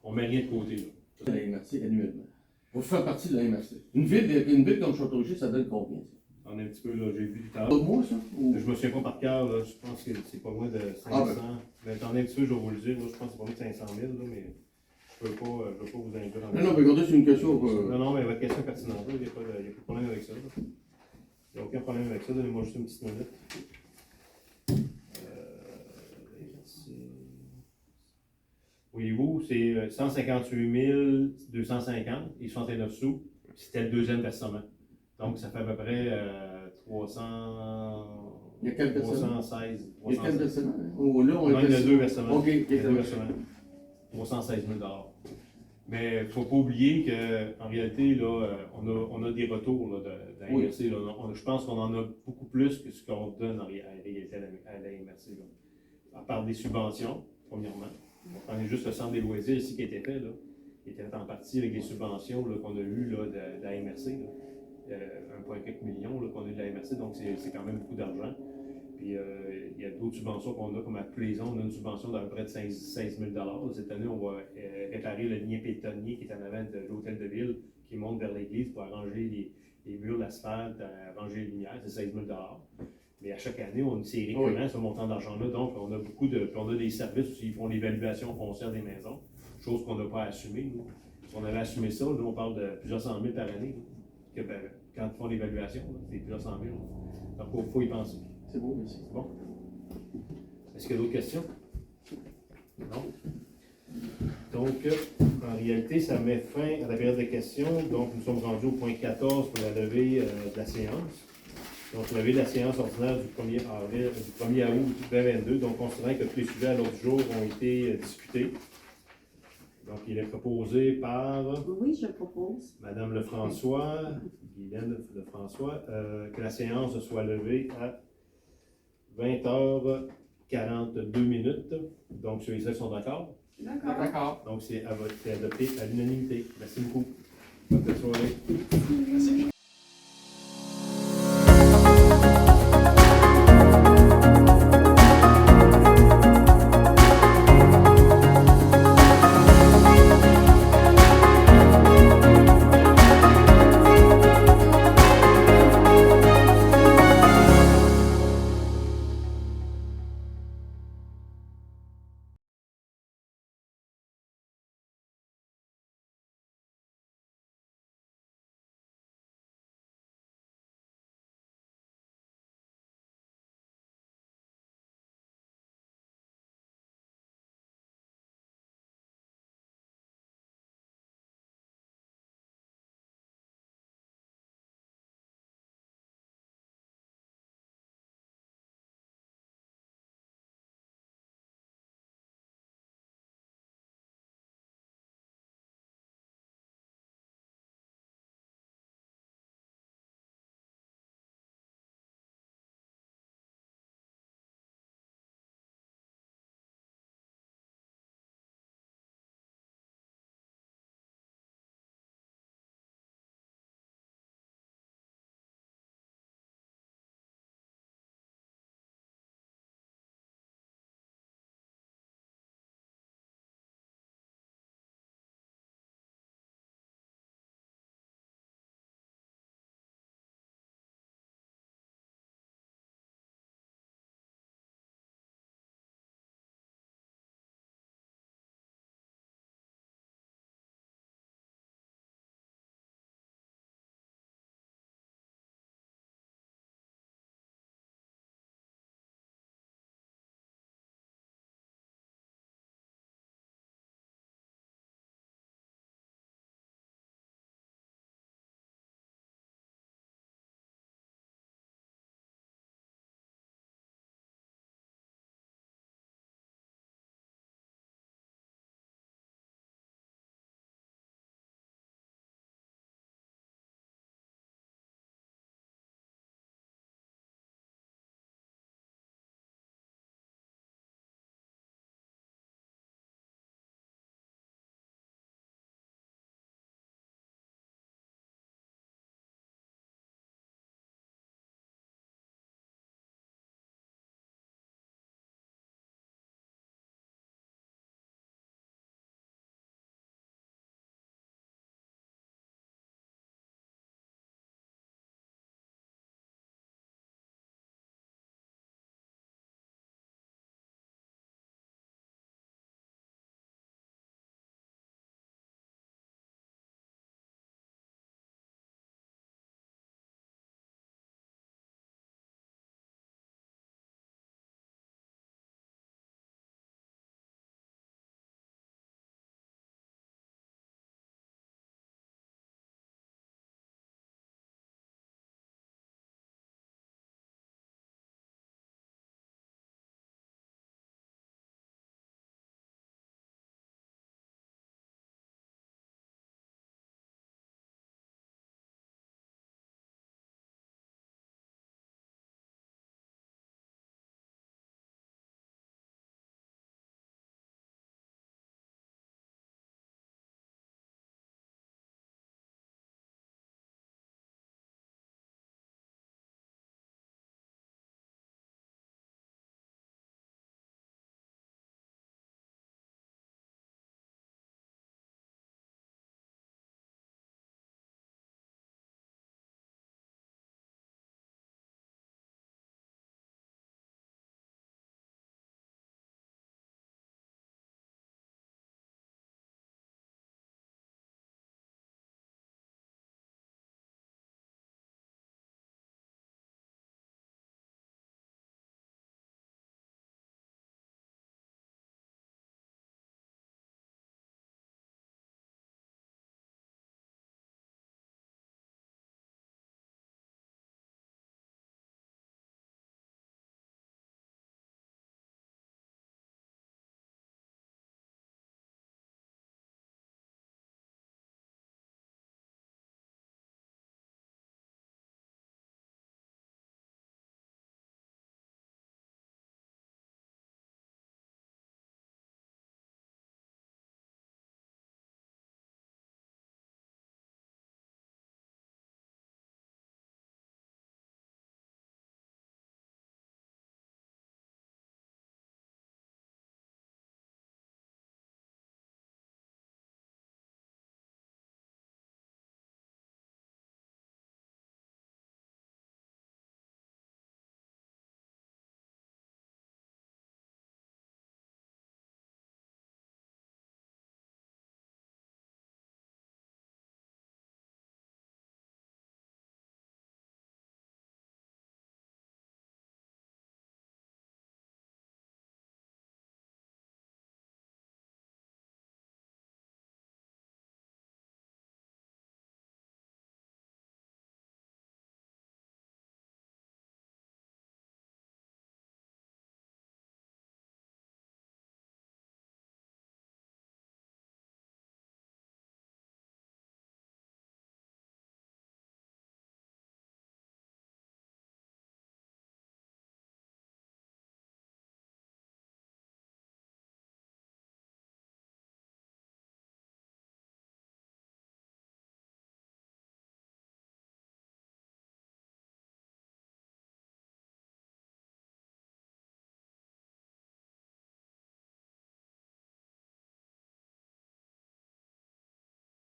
on met rien de côté. Là. La MRC annuellement. Vous faites partie de la MRC. Une ville comme Château-Richer, ça donne combien, ça? On est un petit peu, là, j'ai vu tout à Pas l'heure. de moi, ça? Ou... Je me souviens pas par cœur, là, je pense que c'est pas moins de 500. Mais attendez un petit peu, je vais vous le dire. Là, je pense que c'est pas moins de 500 000, là, mais je peux pas vous induire dans Non, mais regardez, c'est une question. Non, mais votre question est pertinente. Il n'y a pas de problème avec ça. Il n'y a aucun problème avec ça. Donnez-moi juste une petite minute. Voyez-vous, c'est 158 250 et 69 sous. C'était le deuxième versement. Donc, ça fait à peu près 300... Il y a quel versement? 316. Il y a quel versement? Oh, là, on non, il y a deux versements. OK, Il y a deux versements. 316 000 $. Mais il ne faut pas oublier qu'en réalité, là, on a des retours là, de la MRC. Là. Je pense qu'on en a beaucoup plus que ce qu'on donne en réalité à la MRC. Là. À part des subventions, premièrement. On est juste le centre des loisirs ici qui a été fait. Là. Il était fait en partie avec des subventions qu'on a eues là, de la MRC. 1,4 million qu'on a eu de la MRC, donc c'est quand même beaucoup d'argent. Puis il y a d'autres subventions qu'on a, comme à Plaison, on a une subvention d'à peu près de 16 000 $. Cette année, on va réparer le lien pétonnier qui est en avant de l'hôtel de ville, qui monte vers l'église pour arranger les murs, l'asphalte, arranger les lumières, c'est 16 000 $. Mais à chaque année, c'est récurrent ce montant d'argent-là. Donc, on a on a des services aussi, ils font l'évaluation foncière des maisons, chose qu'on n'a pas assumée. Nous. Si on avait assumé ça, nous, on parle de plusieurs cent mille par année. Que, quand ils font l'évaluation, c'est plusieurs cent mille. Donc, il faut y penser. C'est beau, merci. Bon. Est-ce qu'il y a d'autres questions? Non? Donc, en réalité, ça met fin à la période de questions. Donc, nous sommes rendus au point 14 pour la levée de la séance. Donc, levée de la séance ordinaire du 1er août 2022. Donc, considérant que tous les sujets à l'ordre du jour ont été discutés. Donc, il est proposé par... Oui, je propose. Madame Lefrançois, Guylaine Lefrançois, que la séance soit levée à 20h42. Donc, ceux et celles sont d'accord? D'accord. Donc, c'est adopté à l'unanimité. Merci beaucoup. Bonne soirée. Merci.